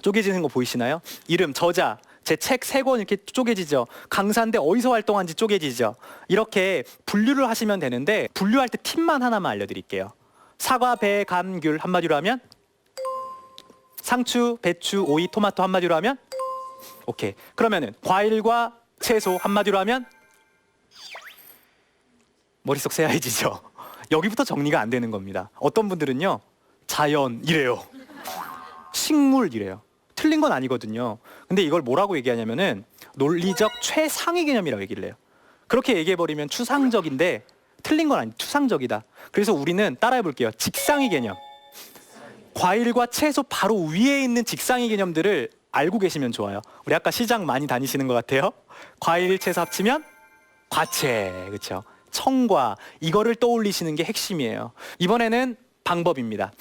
쪼개지는 거 보이시나요? 이름, 저자, 제 책 3권 이렇게 쪼개지죠. 강사인데 어디서 활동한지 쪼개지죠. 이렇게 분류를 하시면 되는데 분류할 때 팁만 하나만 알려드릴게요. 사과, 배, 감, 귤 한마디로 하면 상추, 배추, 오이, 토마토 한마디로 하면 오케이. 그러면은 과일과 채소 한마디로 하면 머릿속 새하얘지죠. 여기부터 정리가 안 되는 겁니다. 어떤 분들은요 자연 이래요. 식물 이래요. 틀린 건 아니거든요. 근데 이걸 뭐라고 얘기하냐면은 논리적 최상위 개념이라고 얘기를 해요. 그렇게 얘기해버리면 추상적인데 틀린 건 아니, 추상적이다. 그래서 우리는 따라해 볼게요. 직상위 개념. 과일과 채소 바로 위에 있는 직상위 개념들을 알고 계시면 좋아요. 우리 아까 시장 많이 다니시는 것 같아요. 과일, 채소 합치면 과채, 그렇죠? 청과 이거를 떠올리시는 게 핵심이에요. 이번에는 방법입니다.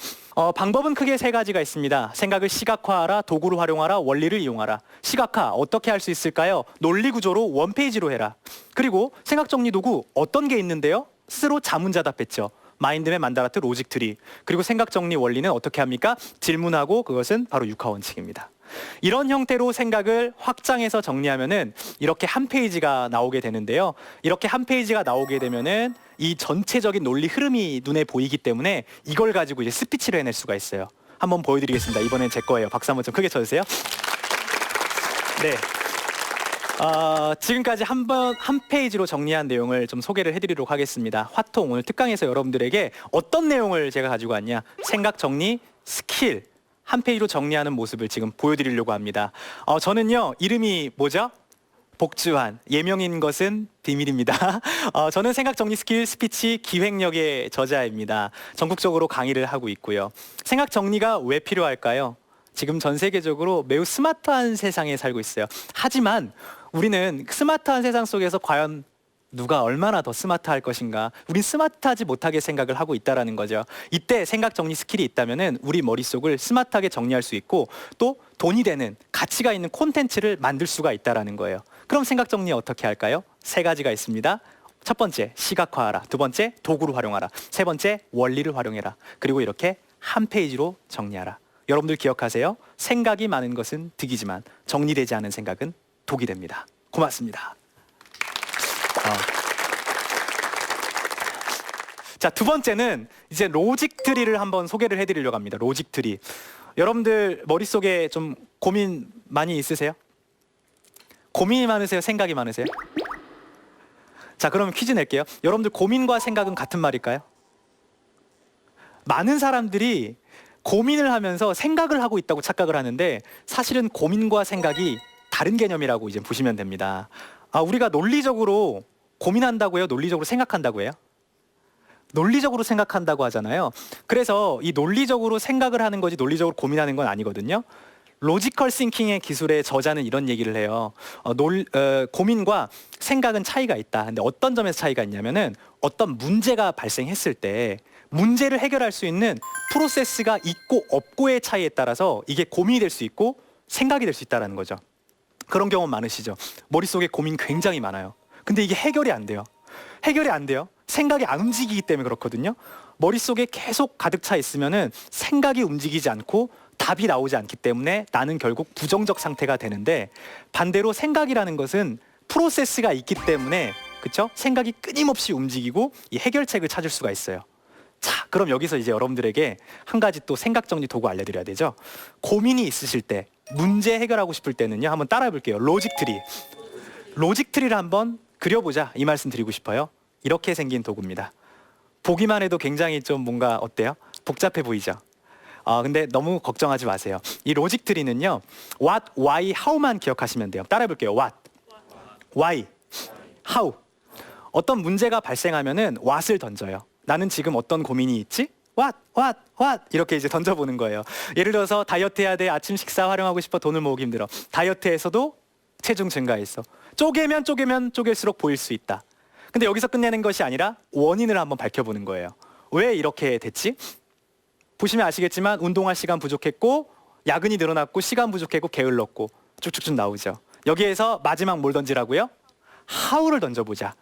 방법은 크게 세 가지가 있습니다. 생각을 시각화하라, 도구를 활용하라, 원리를 이용하라. 시각화 어떻게 할 수 있을까요? 논리 구조로 원페이지로 해라. 그리고 생각 정리 도구 어떤 게 있는데요? 스스로 자문자답했죠. 마인드맵 만다라트 로직 트리. 그리고 생각 정리 원리는 어떻게 합니까? 질문하고 그것은 바로 육하 원칙입니다. 이런 형태로 생각을 확장해서 정리하면은 이렇게 한 페이지가 나오게 되는데요. 이렇게 한 페이지가 나오게 되면은 이 전체적인 논리 흐름이 눈에 보이기 때문에 이걸 가지고 이제 스피치를 해낼 수가 있어요. 한번 보여드리겠습니다. 이번엔 제 거예요. 박수 한번 좀 크게 쳐주세요. 네. 지금까지 한 페이지로 정리한 내용을 좀 소개를 해드리도록 하겠습니다. 화통 오늘 특강에서 여러분들에게 어떤 내용을 제가 가지고 왔냐, 생각 정리 스킬 한 페이지로 정리하는 모습을 지금 보여드리려고 합니다. 저는요 이름이 뭐죠? 복주환, 예명인 것은 비밀입니다. 저는 생각 정리 스킬 스피치 기획력의 저자입니다. 전국적으로 강의를 하고 있고요. 생각 정리가 왜 필요할까요? 지금 전 세계적으로 매우 스마트한 세상에 살고 있어요. 하지만 우리는 스마트한 세상 속에서 과연 누가 얼마나 더 스마트할 것인가. 우린 스마트하지 못하게 생각을 하고 있다라는 거죠. 이때 생각 정리 스킬이 있다면은 우리 머릿속을 스마트하게 정리할 수 있고 또 돈이 되는 가치가 있는 콘텐츠를 만들 수가 있다라는 거예요. 그럼 생각 정리 어떻게 할까요? 세 가지가 있습니다. 첫 번째, 시각화하라. 두 번째, 도구를 활용하라. 세 번째, 원리를 활용해라. 그리고 이렇게 한 페이지로 정리하라. 여러분들 기억하세요. 생각이 많은 것은 득이지만 정리되지 않은 생각은 독이 됩니다. 고맙습니다. 자, 두 번째는 이제 로직 트리를 한번 소개를 해드리려고 합니다. 로직 트리. 여러분들 머릿속에 좀 고민 많이 있으세요? 고민이 많으세요? 생각이 많으세요? 자, 그러면 퀴즈 낼게요. 여러분들 고민과 생각은 같은 말일까요? 많은 사람들이 고민을 하면서 생각을 하고 있다고 착각을 하는데 사실은 고민과 생각이 다른 개념이라고 이제 보시면 됩니다. 우리가 논리적으로 고민한다고 해요? 논리적으로 생각한다고 해요? 논리적으로 생각한다고 하잖아요. 그래서 이 논리적으로 생각을 하는 거지 논리적으로 고민하는 건 아니거든요. 로지컬 싱킹의 기술의 저자는 이런 얘기를 해요. 고민과 생각은 차이가 있다. 근데 어떤 점에서 차이가 있냐면은 어떤 문제가 발생했을 때 문제를 해결할 수 있는 프로세스가 있고 없고의 차이에 따라서 이게 고민이 될 수 있고 생각이 될 수 있다는 거죠. 그런 경험 많으시죠? 머릿속에 고민 굉장히 많아요. 근데 이게 해결이 안 돼요. 해결이 안 돼요. 생각이 안 움직이기 때문에 그렇거든요. 머릿속에 계속 가득 차 있으면은 생각이 움직이지 않고 답이 나오지 않기 때문에 나는 결국 부정적 상태가 되는데 반대로 생각이라는 것은 프로세스가 있기 때문에 그렇죠? 생각이 끊임없이 움직이고 이 해결책을 찾을 수가 있어요. 자, 그럼 여기서 이제 여러분들에게 한 가지 또 생각 정리 도구 알려드려야 되죠. 고민이 있으실 때, 문제 해결하고 싶을 때는요, 한번 따라해 볼게요. 로직 트리. 로직 트리를 한번 그려보자 이 말씀 드리고 싶어요. 이렇게 생긴 도구입니다. 보기만 해도 굉장히 좀 뭔가 어때요? 복잡해 보이죠? 근데 너무 걱정하지 마세요. 이 로직 트리는요, what, why, how만 기억하시면 돼요. 따라해 볼게요. what, why, how. 어떤 문제가 발생하면은 what을 던져요. 나는 지금 어떤 고민이 있지? what 이렇게 이제 던져보는 거예요. 예를 들어서 다이어트 해야 돼. 아침 식사 활용하고 싶어. 돈을 모으기 힘들어. 다이어트에서도 체중 증가했어. 쪼개면 쪼갤수록 보일 수 있다. 근데 여기서 끝내는 것이 아니라 원인을 한번 밝혀보는 거예요. 왜 이렇게 됐지? 보시면 아시겠지만 운동할 시간 부족했고 야근이 늘어났고 시간 부족했고 게을렀고 쭉쭉쭉 나오죠. 여기에서 마지막 뭘 던지라고요? how를 던져보자.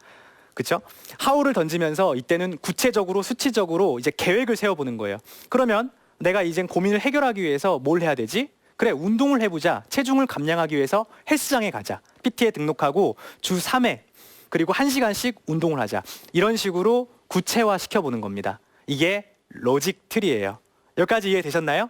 그렇죠? how를 던지면서 이때는 구체적으로 수치적으로 이제 계획을 세워보는 거예요. 그러면 내가 이젠 고민을 해결하기 위해서 뭘 해야 되지? 그래, 운동을 해보자. 체중을 감량하기 위해서 헬스장에 가자. PT에 등록하고 주 3회 그리고 1시간씩 운동을 하자. 이런 식으로 구체화 시켜보는 겁니다. 이게 로직 트리예요. 여기까지 이해되셨나요?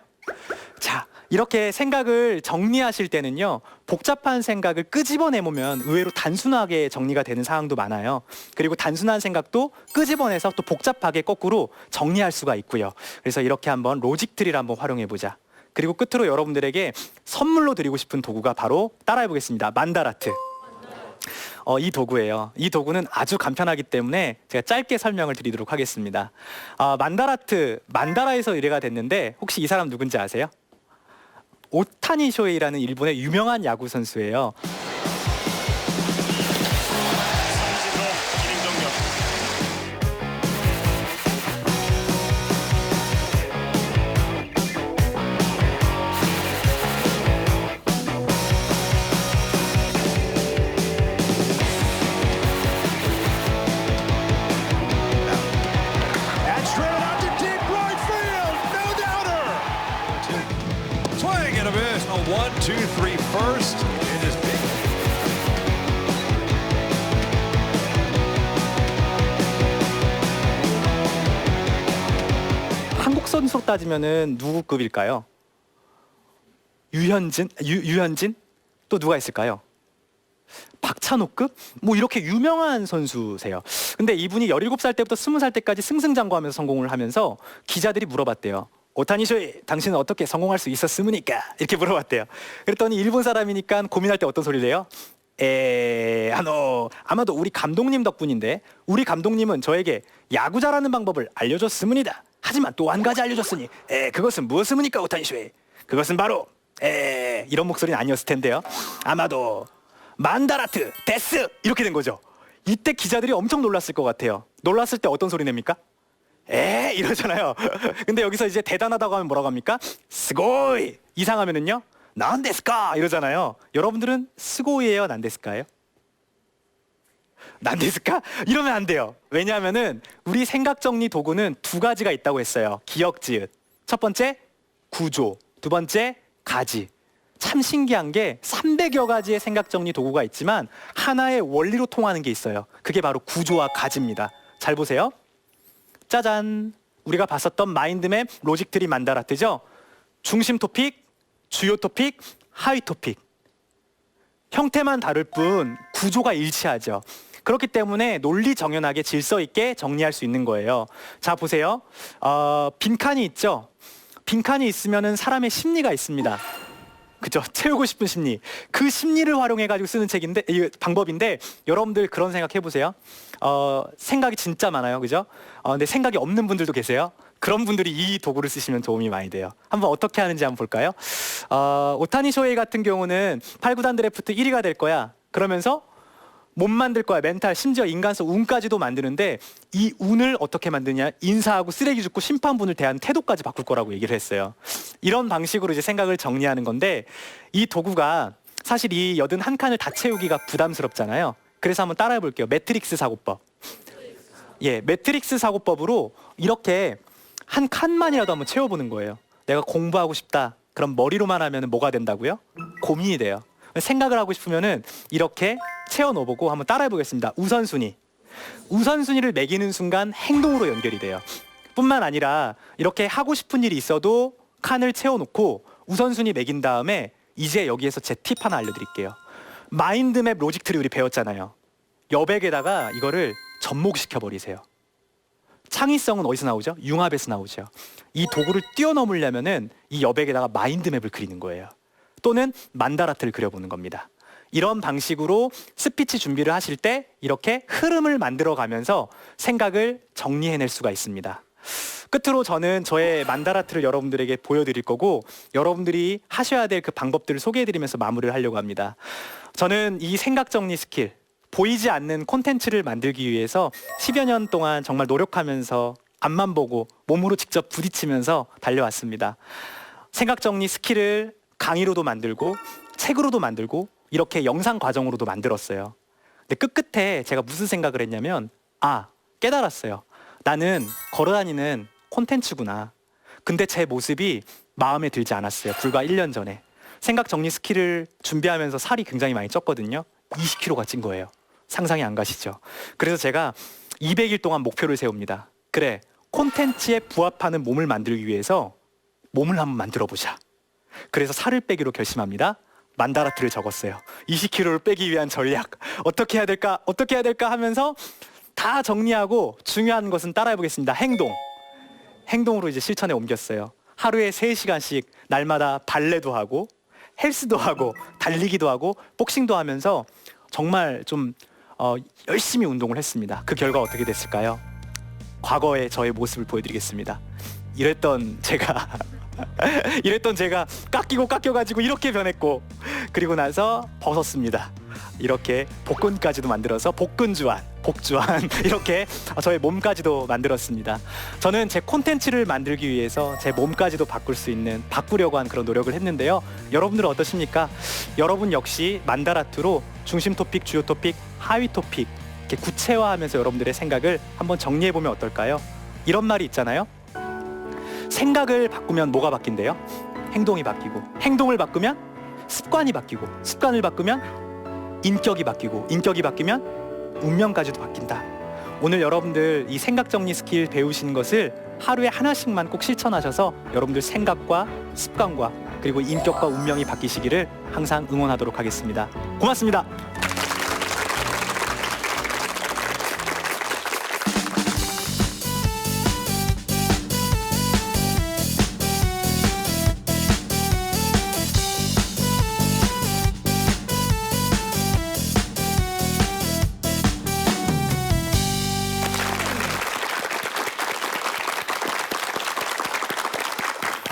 자, 이렇게 생각을 정리하실 때는요, 복잡한 생각을 끄집어내보면 의외로 단순하게 정리가 되는 상황도 많아요. 그리고 단순한 생각도 끄집어내서 또 복잡하게 거꾸로 정리할 수가 있고요. 그래서 이렇게 한번 로직 트리를 한번 활용해보자. 그리고 끝으로 여러분들에게 선물로 드리고 싶은 도구가 바로 따라해보겠습니다. 만다라트. 이 도구예요. 이 도구는 아주 간편하기 때문에 제가 짧게 설명을 드리도록 하겠습니다. 만다라트, 만다라에서 의뢰가 됐는데 혹시 이 사람 누군지 아세요? 오타니 쇼헤이라는 일본의 유명한 야구 선수예요. Swing and a miss. A 1-2-3 first. It is big. 한국 선수로 따지면은 누구 급일까요? 유현진? 또 누가 있을까요? 박찬호급? 뭐 이렇게 유명한 선수세요. 근데 이분이 17살 때부터 20살 때까지 승승장구하면서 성공을 하면서 기자들이 물어봤대요. 오타니 쇼헤이, 당신은 어떻게 성공할 수 있었습니까? 이렇게 물어봤대요. 그랬더니 일본 사람이니까 고민할 때 어떤 소리를 해요? 아마도 우리 감독님 덕분인데 우리 감독님은 저에게 야구 잘하는 방법을 알려줬습니다. 하지만 또 한 가지 알려줬으니 그것은 무엇입니까 오타니 쇼헤이? 그것은 바로 이런 목소리는 아니었을 텐데요. 아마도 만다라트 데스 이렇게 된 거죠. 이때 기자들이 엄청 놀랐을 것 같아요. 놀랐을 때 어떤 소리 냅니까? 이러잖아요. 근데 여기서 이제 대단하다고 하면 뭐라고 합니까? 스고이! 이상하면은요? 난데스까! 이러잖아요. 여러분들은 스고이예요? 난데스까예요? 난데스까? 이러면 안 돼요. 왜냐하면은 우리 생각 정리 도구는 두 가지가 있다고 했어요. 기억, 지읒. 첫 번째, 구조. 두 번째, 가지. 참 신기한 게 300여 가지의 생각 정리 도구가 있지만 하나의 원리로 통하는 게 있어요. 그게 바로 구조와 가지입니다. 잘 보세요. 짜잔. 우리가 봤었던 마인드맵 로직 트리 만다라트죠. 중심 토픽, 주요 토픽, 하위 토픽. 형태만 다를 뿐 구조가 일치하죠. 그렇기 때문에 논리 정연하게 질서 있게 정리할 수 있는 거예요. 자, 보세요. 빈칸이 있죠. 빈칸이 있으면은 사람의 심리가 있습니다. 그죠? 채우고 싶은 심리. 그 심리를 활용해 가지고 쓰는 책인데, 이 방법인데, 여러분들 그런 생각 해보세요. 생각이 진짜 많아요, 그죠? 근데 생각이 없는 분들도 계세요. 그런 분들이 이 도구를 쓰시면 도움이 많이 돼요. 한번 어떻게 하는지 한번 볼까요? 오타니 쇼헤이 같은 경우는 8, 9단 드래프트 1위가 될 거야. 그러면서 못 만들 거야. 멘탈, 심지어 인간성 운까지도 만드는데 이 운을 어떻게 만드냐? 인사하고 쓰레기 줍고 심판분을 대하는 태도까지 바꿀 거라고 얘기를 했어요. 이런 방식으로 이제 생각을 정리하는 건데 이 도구가 사실 이 81칸을 다 채우기가 부담스럽잖아요. 그래서 한번 따라해 볼게요. 매트릭스 사고법. 예, 매트릭스 사고법으로 이렇게 한 칸만이라도 한번 채워보는 거예요. 내가 공부하고 싶다. 그럼 머리로만 하면 뭐가 된다고요? 고민이 돼요. 생각을 하고 싶으면은 이렇게 채워넣어보고 한번 따라해 보겠습니다. 우선순위. 우선순위를 매기는 순간 행동으로 연결이 돼요. 뿐만 아니라 이렇게 하고 싶은 일이 있어도 칸을 채워놓고 우선순위 매긴 다음에 이제 여기에서 제 팁 하나 알려드릴게요. 마인드맵 로직 트리 우리 배웠잖아요. 여백에다가 이거를 접목시켜버리세요. 창의성은 어디서 나오죠? 융합에서 나오죠. 이 도구를 뛰어넘으려면은 이 여백에다가 마인드맵을 그리는 거예요. 또는 만다라트를 그려보는 겁니다. 이런 방식으로 스피치 준비를 하실 때 이렇게 흐름을 만들어가면서 생각을 정리해낼 수가 있습니다. 끝으로 저는 저의 만다라트를 여러분들에게 보여드릴 거고 여러분들이 하셔야 될 그 방법들을 소개해드리면서 마무리를 하려고 합니다. 저는 이 생각 정리 스킬, 보이지 않는 콘텐츠를 만들기 위해서 10여 년 동안 정말 노력하면서 앞만 보고 몸으로 직접 부딪히면서 달려왔습니다. 생각 정리 스킬을 강의로도 만들고 책으로도 만들고 이렇게 영상 과정으로도 만들었어요. 근데 끝끝에 제가 무슨 생각을 했냐면 깨달았어요. 나는 걸어다니는 콘텐츠구나. 근데 제 모습이 마음에 들지 않았어요. 불과 1년 전에. 생각 정리 스킬을 준비하면서 살이 굉장히 많이 쪘거든요. 20kg가 찐 거예요. 상상이 안 가시죠? 그래서 제가 200일 동안 목표를 세웁니다. 그래, 콘텐츠에 부합하는 몸을 만들기 위해서 몸을 한번 만들어 보자. 그래서 살을 빼기로 결심합니다. 만다라트를 적었어요. 20kg를 빼기 위한 전략. 어떻게 해야 될까? 어떻게 해야 될까 하면서 다 정리하고 중요한 것은 따라해 보겠습니다. 행동으로 이제 실천에 옮겼어요. 하루에 3시간씩 날마다 발레도 하고 헬스도 하고 달리기도 하고 복싱도 하면서 정말 좀 열심히 운동을 했습니다. 그 결과 어떻게 됐을까요? 과거의 저의 모습을 보여드리겠습니다. 이랬던 제가 깎이고 깎여가지고 이렇게 변했고 그리고 나서 벗었습니다. 이렇게 복근까지도 만들어서 복근주안 이렇게 저의 몸까지도 만들었습니다. 저는 제 콘텐츠를 만들기 위해서 제 몸까지도 바꾸려고 한 그런 노력을 했는데요. 여러분들은 어떠십니까? 여러분 역시 만다라트로 중심 토픽, 주요 토픽, 하위 토픽 이렇게 구체화하면서 여러분들의 생각을 한번 정리해보면 어떨까요? 이런 말이 있잖아요. 생각을 바꾸면 뭐가 바뀐대요? 행동이 바뀌고, 행동을 바꾸면 습관이 바뀌고, 습관을 바꾸면 인격이 바뀌고, 인격이 바뀌면 운명까지도 바뀐다. 오늘 여러분들 이 생각 정리 스킬 배우시는 것을 하루에 하나씩만 꼭 실천하셔서 여러분들 생각과 습관과 그리고 인격과 운명이 바뀌시기를 항상 응원하도록 하겠습니다. 고맙습니다.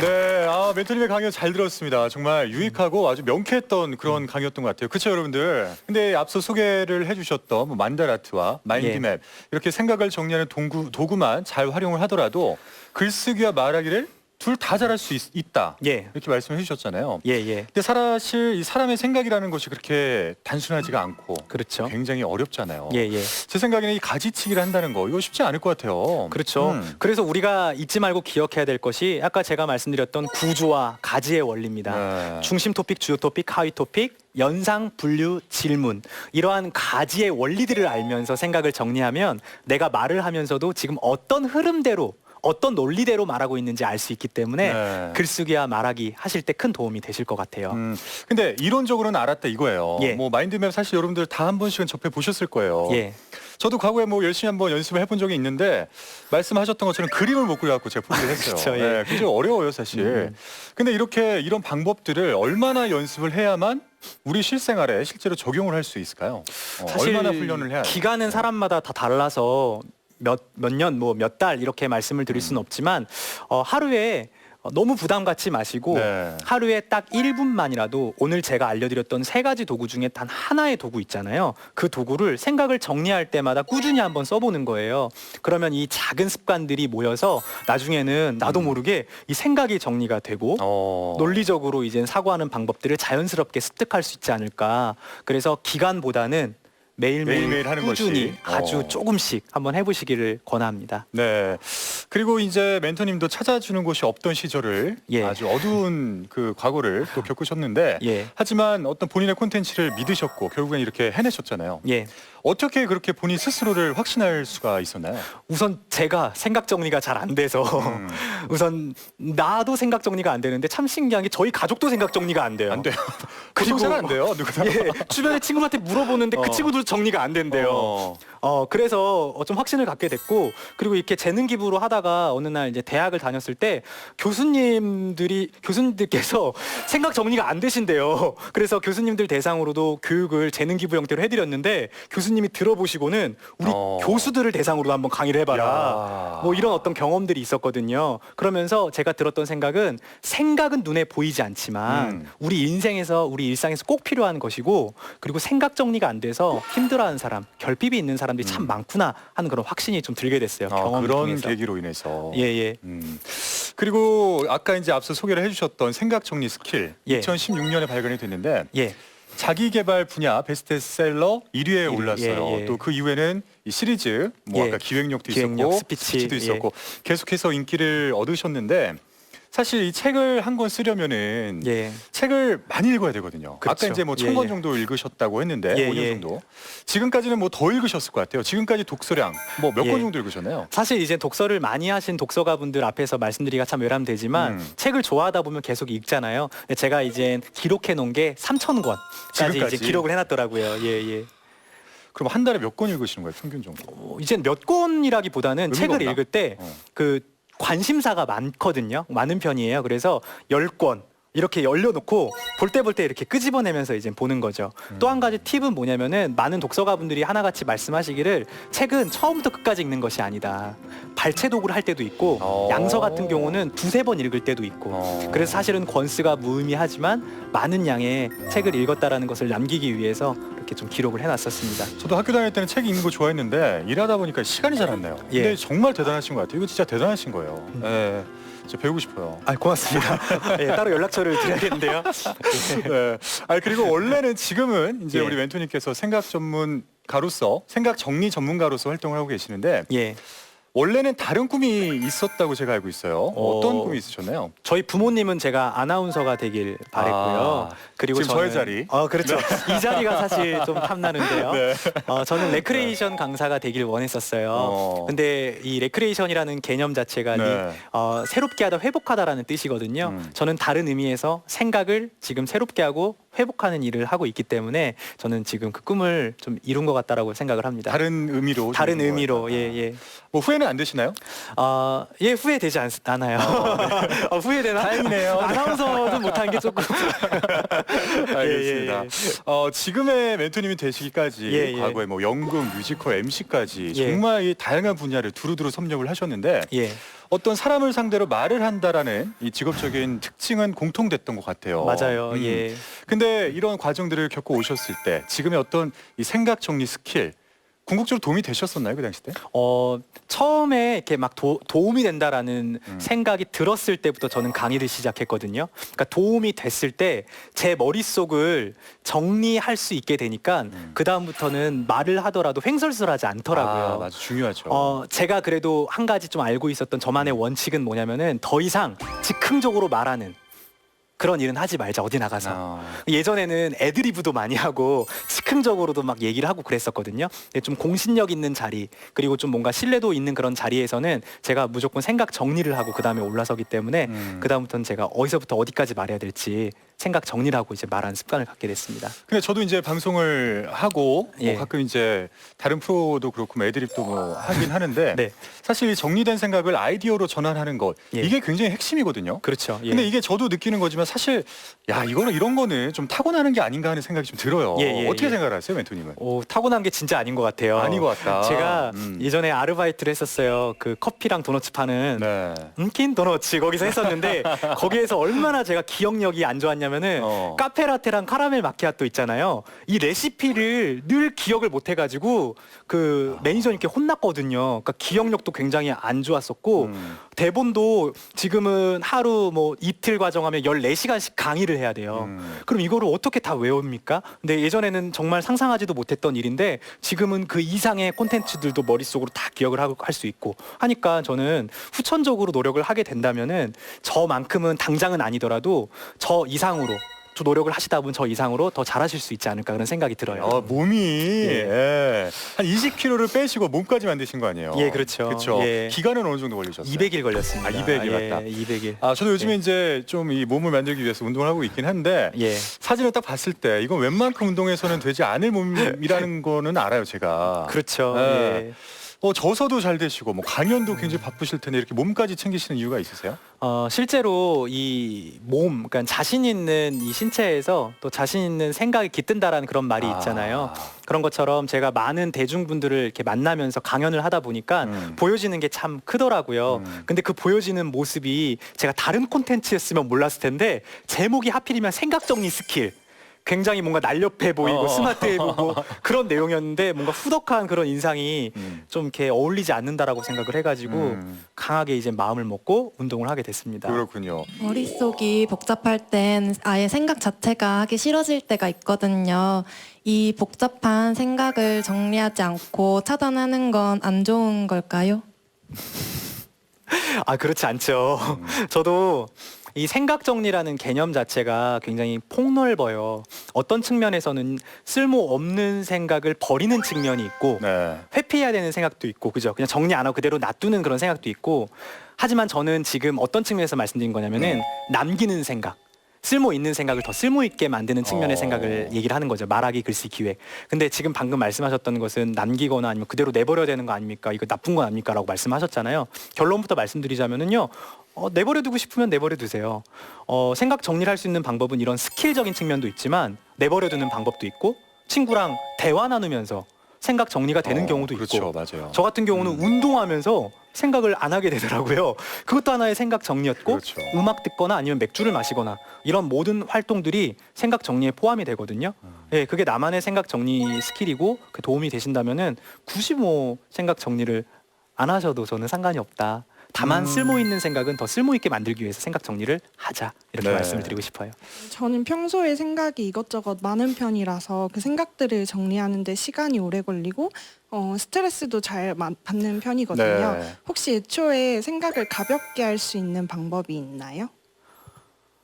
네, 네, 멘토님의 강연 잘 들었습니다. 정말 유익하고 아주 명쾌했던 그런 강의였던 것 같아요. 그렇죠, 여러분들? 근데 앞서 소개를 해주셨던 뭐 만다라트와 마인드맵 이렇게 생각을 정리하는 도구만 잘 활용을 하더라도 글쓰기와 말하기를 둘 다 잘할 수 있다. 예. 이렇게 말씀해 주셨잖아요. 예, 예. 근데 사실 이 사람의 생각이라는 것이 그렇게 단순하지가 않고 그렇죠. 굉장히 어렵잖아요. 예, 예. 제 생각에는 이 가지치기를 한다는 거 이거 쉽지 않을 것 같아요. 그렇죠. 그래서 우리가 잊지 말고 기억해야 될 것이 아까 제가 말씀드렸던 구조와 가지의 원리입니다. 네. 중심 토픽, 주요 토픽, 하위 토픽, 연상, 분류, 질문 이러한 가지의 원리들을 알면서 생각을 정리하면 내가 말을 하면서도 지금 어떤 흐름대로 어떤 논리대로 말하고 있는지 알 수 있기 때문에 네. 글쓰기와 말하기 하실 때 큰 도움이 되실 것 같아요. 근데 이론적으로는 알았다 이거예요. 예. 뭐 마인드맵 사실 여러분들 다 한 번씩은 접해 보셨을 거예요. 예. 저도 과거에 뭐 열심히 한번 연습을 해본 적이 있는데 말씀하셨던 것처럼 그림을 못 그려갖고 제가 포기를 했어요. 그쵸, 예. 네, 굉장히 어려워요 사실. 근데 이런 방법들을 얼마나 연습을 해야만 우리 실생활에 실제로 적용을 할 수 있을까요? 사실 얼마나 훈련을 해야 돼요? 기간은 사람마다 다 달라서 몇 년, 뭐 몇 달 이렇게 말씀을 드릴 수는 없지만 하루에 너무 부담 갖지 마시고 네. 하루에 딱 1분만이라도 오늘 제가 알려드렸던 3가지 도구 중에 단 하나의 도구 있잖아요. 그 도구를 생각을 정리할 때마다 꾸준히 한번 써보는 거예요. 그러면 이 작은 습관들이 모여서 나중에는 나도 모르게 이 생각이 정리가 되고 논리적으로 이제 사고하는 방법들을 자연스럽게 습득할 수 있지 않을까. 그래서 기간보다는 매일매일 하는 꾸준히 것이. 아주 조금씩 한번 해보시기를 권합니다. 네. 그리고 이제 멘토님도 찾아주는 곳이 없던 시절을 예. 아주 어두운 그 과거를 또 겪으셨는데 예. 하지만 어떤 본인의 콘텐츠를 믿으셨고 결국엔 이렇게 해내셨잖아요. 예. 어떻게 그렇게 본인 스스로를 확신할 수가 있었나요? 우선 제가 생각 정리가 잘 안 돼서 우선 나도 생각 정리가 안 되는데 참 신기한 게 저희 가족도 생각 정리가 안 돼요. 안 돼요. 그리고 보통 잘안 돼요. 누구나. 예, 주변에 친구한테 물어보는데 그 친구도 정리가 안 된대요. 그래서 좀 확신을 갖게 됐고 그리고 이렇게 재능 기부로 하다가 어느 날 이제 대학을 다녔을 때 교수님들께서 생각 정리가 안 되신대요. 그래서 교수님들 대상으로도 교육을 재능 기부 형태로 해드렸는데 교수님이 들어보시고는 우리 교수들을 대상으로 한번 강의를 해봐라. 야. 뭐 이런 어떤 경험들이 있었거든요. 그러면서 제가 들었던 생각은 눈에 보이지 않지만 우리 인생에서 우리 일상에서 꼭 필요한 것이고 그리고 생각 정리가 안 돼서 힘들어하는 사람, 결핍이 있는 사람들이 참 많구나 하는 그런 확신이 좀 들게 됐어요. 경험을 그런 통해서. 계기로 인해서. 예. 그리고 아까 이제 앞서 소개를 해주셨던 생각 정리 스킬 예. 2016년에 발견이 됐는데 예. 자기 개발 분야 베스트셀러 1위에 일 위, 올랐어요. 예. 또 그 이후에는 이 시리즈 뭐 예. 아까 기획력도 기획력, 있었고 스피치, 도 예. 있었고 계속해서 인기를 얻으셨는데 사실 이 책을 한 권 쓰려면은 예. 책을 많이 읽어야 되거든요. 그렇죠. 아까 이제 뭐 예, 1000권 예. 정도 읽으셨다고 했는데 예, 5년 예. 정도. 지금까지는 뭐 더 읽으셨을 것 같아요. 지금까지 독서량 뭐 몇 권 예. 정도 읽으셨나요? 사실 이제 독서를 많이 하신 독서가분들 앞에서 말씀드리기가 참 외람되지만 책을 좋아하다 보면 계속 읽잖아요. 근데 제가 이제 기록해 놓은 게 3,000권까지 지금까지? 이제 기록을 해놨더라고요. 예. 그럼 한 달에 몇 권 읽으시는 거예요, 평균 정도? 이젠 몇 권이라기보다는 의미가 책을 없나? 읽을 때 그 관심사가 많거든요. 많은 편이에요. 그래서 10권 이렇게 열려놓고 볼 때 이렇게 끄집어내면서 이제 보는 거죠. 또 한 가지 팁은 뭐냐면은 많은 독서가분들이 하나같이 말씀하시기를 책은 처음부터 끝까지 읽는 것이 아니다. 발췌 도구를 할 때도 있고 양서 같은 경우는 두세 번 읽을 때도 있고 그래서 사실은 권수가 무의미하지만 많은 양의 책을 읽었다라는 것을 남기기 위해서 이렇게 좀 기록을 해놨었습니다. 저도 학교 다닐 때는 책 읽는 거 좋아했는데 일하다 보니까 시간이 잘 안 나요. 예. 근데 정말 대단하신 것 같아요. 이거 진짜 대단하신 거예요. 예. 진짜 배우고 싶어요. 아, 고맙습니다. 예, 따로 연락처를 드려야겠는데요. 네. 그리고 원래는 지금은 이제 예. 우리 멘토님께서 생각 전문가로서 생각 정리 전문가로서 활동을 하고 계시는데 예. 원래는 다른 꿈이 있었다고 제가 알고 있어요. 어떤 꿈이 있으셨나요? 저희 부모님은 제가 아나운서가 되길 바랬고요. 아, 그리고 지금 저의 자리. 그렇죠. 이 자리가 사실 좀 탐나는데요. 네. 저는 레크레이션 강사가 되길 원했었어요. 어. 근데 이 레크레이션이라는 개념 자체가 네. 새롭게 하다, 회복하다라는 뜻이거든요. 저는 다른 의미에서 생각을 지금 새롭게 하고 회복하는 일을 하고 있기 때문에 저는 지금 그 꿈을 좀 이룬 것 같다라고 생각을 합니다. 다른 의미로. 다른 좀 의미로, 거예요. 예. 뭐 후회는 안 되시나요? 예, 후회되지 않아요. 후회되나? 다행이네요. 아나운서는 못한 게 조금. 알겠습니다. 지금의 멘토님이 되시기까지 예. 과거에 뭐 연극, 뮤지컬, MC까지 예. 정말 이 다양한 분야를 두루두루 섭렵을 하셨는데 예. 어떤 사람을 상대로 말을 한다라는 이 직업적인 특징은 공통됐던 것 같아요. 맞아요. 예. 근데 이런 과정들을 겪고 오셨을 때 지금의 어떤 이 생각 정리 스킬 궁극적으로 도움이 되셨었나요 그 당시 때? 처음에 이렇게 막 도움이 된다라는 생각이 들었을 때부터 저는 강의를 시작했거든요. 그러니까 도움이 됐을 때 제 머릿속을 정리할 수 있게 되니까 그 다음부터는 말을 하더라도 횡설수설하지 않더라고요. 아, 맞아 중요하죠. 제가 그래도 한 가지 좀 알고 있었던 저만의 원칙은 뭐냐면은 더 이상 즉흥적으로 말하는 그런 일은 하지 말자 어디 나가서. 예전에는 애드리브도 많이 하고 즉흥적으로도 막 얘기를 하고 그랬었거든요. 근데 좀 공신력 있는 자리 그리고 좀 뭔가 신뢰도 있는 그런 자리에서는 제가 무조건 생각 정리를 하고 그 다음에 올라서기 때문에 그 다음부터는 제가 어디서부터 어디까지 말해야 될지 생각 정리를 하고 이제 말하는 습관을 갖게 됐습니다. 근데 저도 이제 방송을 하고 예. 뭐 가끔 이제 다른 프로도 그렇고 뭐 애드립도 뭐 하긴 하는데 네. 사실 이 정리된 생각을 아이디어로 전환하는 것 예. 이게 굉장히 핵심이거든요. 그렇죠. 예. 근데 이게 저도 느끼는 거지만 사실 야 이런 거는 좀 타고나는 게 아닌가 하는 생각이 좀 들어요. 예, 어떻게 예. 생각을 하세요, 멘토님은? 타고난 게 진짜 아닌 것 같아요. 아닌 것 같다. 제가 예전에 아르바이트를 했었어요. 그 커피랑 도너츠 파는 네. 킨 도너츠 거기서 했었는데 거기에서 얼마나 제가 기억력이 안 좋았냐면은 카페라테랑 카라멜 마키아토 있잖아요. 이 레시피를 늘 기억을 못 해가지고 그 매니저님께 혼났거든요. 그러니까 기억력도 굉장히 안 좋았었고 대본도 지금은 하루 뭐 이틀 과정하면 14시간씩 강의를 해야 돼요. 그럼 이거를 어떻게 다 외웁니까? 근데 예전에는 정말 상상하지도 못했던 일인데 지금은 그 이상의 콘텐츠들도 머릿속으로 다 기억을 할 수 있고 하니까 저는 후천적으로 노력을 하게 된다면은 저만큼은 당장은 아니더라도 저 이상으로 저 노력을 하시다 보면 저 이상으로 더 잘하실 수 있지 않을까 그런 생각이 들어요. 몸이 예. 한 20kg를 빼시고 몸까지 만드신 거 아니에요? 예, 그렇죠. 그렇죠. 예. 기간은 어느 정도 걸리셨어요? 200일 걸렸습니다. 200일 맞다. 200일. 저도 요즘에 이제 좀 이 몸을 만들기 위해서 운동을 하고 있긴 한데 예. 사진을 딱 봤을 때 이건 웬만큼 운동해서는 되지 않을 몸이라는 거는 알아요, 제가. 그렇죠. 예. 예. 저서도 잘 되시고 뭐 강연도 굉장히 바쁘실 텐데 이렇게 몸까지 챙기시는 이유가 있으세요? 실제로 이 몸, 그러니까 자신 있는 이 신체에서 또 자신 있는 생각이 깃든다라는 그런 말이 있잖아요. 그런 것처럼 제가 많은 대중분들을 이렇게 만나면서 강연을 하다 보니까 보여지는 게 참 크더라고요. 근데 그 보여지는 모습이 제가 다른 콘텐츠였으면 몰랐을 텐데 제목이 하필이면 생각 정리 스킬. 굉장히 뭔가 날렵해 보이고 스마트해 보이고 그런 내용이었는데 뭔가 후덕한 그런 인상이 좀 이렇게 어울리지 않는다라고 생각을 해가지고 강하게 이제 마음을 먹고 운동을 하게 됐습니다. 그렇군요. 머릿속이 복잡할 땐 아예 생각 자체가 하기 싫어질 때가 있거든요. 이 복잡한 생각을 정리하지 않고 차단하는 건 안 좋은 걸까요? 그렇지 않죠. 저도 이 생각 정리라는 개념 자체가 굉장히 폭넓어요. 어떤 측면에서는 쓸모없는 생각을 버리는 측면이 있고 네. 회피해야 되는 생각도 있고 그죠? 그냥 정리 안 하고 그대로 놔두는 그런 생각도 있고 하지만 저는 지금 어떤 측면에서 말씀드린 거냐면은 남기는 생각 쓸모 있는 생각을 더 쓸모 있게 만드는 측면의 생각을 얘기를 하는 거죠. 말하기, 글쓰기, 기획. 근데 지금 방금 말씀하셨던 것은 남기거나 아니면 그대로 내버려야 되는 거 아닙니까? 이거 나쁜 거 아닙니까? 라고 말씀하셨잖아요. 결론부터 말씀드리자면은요. 내버려 두고 싶으면 내버려 두세요. 생각 정리를 할 수 있는 방법은 이런 스킬적인 측면도 있지만 내버려 두는 방법도 있고 친구랑 대화 나누면서 생각 정리가 되는 경우도 그렇죠, 있고 맞아요. 저 같은 경우는 운동하면서 생각을 안 하게 되더라고요. 그것도 하나의 생각 정리였고 그렇죠. 음악 듣거나 아니면 맥주를 마시거나 이런 모든 활동들이 생각 정리에 포함이 되거든요. 예, 그게 나만의 생각 정리 스킬이고 그 도움이 되신다면은 굳이 뭐 생각 정리를 안 하셔도 저는 상관이 없다. 다만 쓸모 있는 생각은 더 쓸모 있게 만들기 위해서 생각 정리를 하자 이렇게 네. 말씀을 드리고 싶어요. 저는 평소에 생각이 이것저것 많은 편이라서 그 생각들을 정리하는데 시간이 오래 걸리고 스트레스도 잘 받는 편이거든요. 네. 혹시 애초에 생각을 가볍게 할 수 있는 방법이 있나요?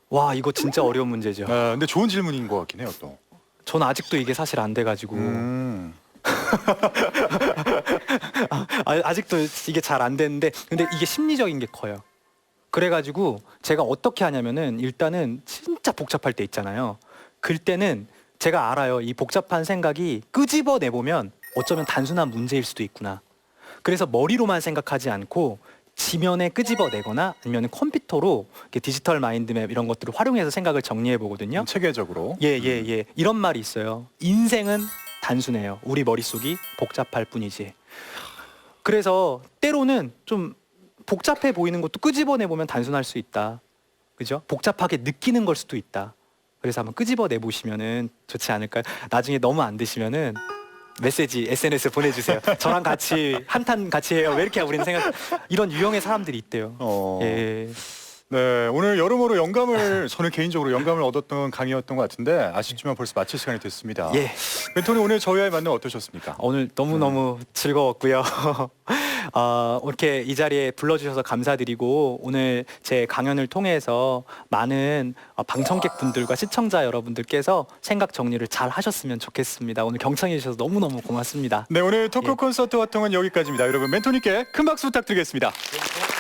와 이거 진짜 어려운 문제죠. 근데 좋은 질문인 것 같긴 해요, 또. 저는 아직도 이게 사실 안 돼가지고 아직도 이게 잘 안 되는데 근데 이게 심리적인 게 커요. 그래가지고 제가 어떻게 하냐면은 일단은 진짜 복잡할 때 있잖아요. 그때는 제가 알아요. 이 복잡한 생각이 끄집어내 보면 어쩌면 단순한 문제일 수도 있구나. 그래서 머리로만 생각하지 않고 지면에 끄집어내거나 아니면 컴퓨터로 이렇게 디지털 마인드맵 이런 것들을 활용해서 생각을 정리해 보거든요. 체계적으로. 예. 이런 말이 있어요. 인생은 단순해요. 우리 머릿속이 복잡할 뿐이지. 그래서 때로는 좀 복잡해 보이는 것도 끄집어내 보면 단순할 수 있다. 그죠? 복잡하게 느끼는 걸 수도 있다. 그래서 한번 끄집어내 보시면은 좋지 않을까요? 나중에 너무 안 되시면은 메시지 SNS 보내주세요. 저랑 같이 한탄 같이 해요. 왜 이렇게 우리는 생각 이런 유형의 사람들이 있대요. 예. 네, 오늘 여러모로 영감을 저는 개인적으로 영감을 얻었던 강의였던 것 같은데 아쉽지만 벌써 마칠 시간이 됐습니다. 예. 멘토님 오늘 저희와의 만남 어떠셨습니까? 오늘 너무너무 즐거웠고요. 이렇게 이 자리에 불러주셔서 감사드리고 오늘 제 강연을 통해서 많은 방청객 분들과 시청자 여러분들께서 생각 정리를 잘 하셨으면 좋겠습니다. 오늘 경청해 주셔서 너무너무 고맙습니다. 네, 오늘 토크 예. 콘서트 활동은 여기까지입니다. 여러분 멘토님께 큰 박수 부탁드리겠습니다. 네, 고맙습니다.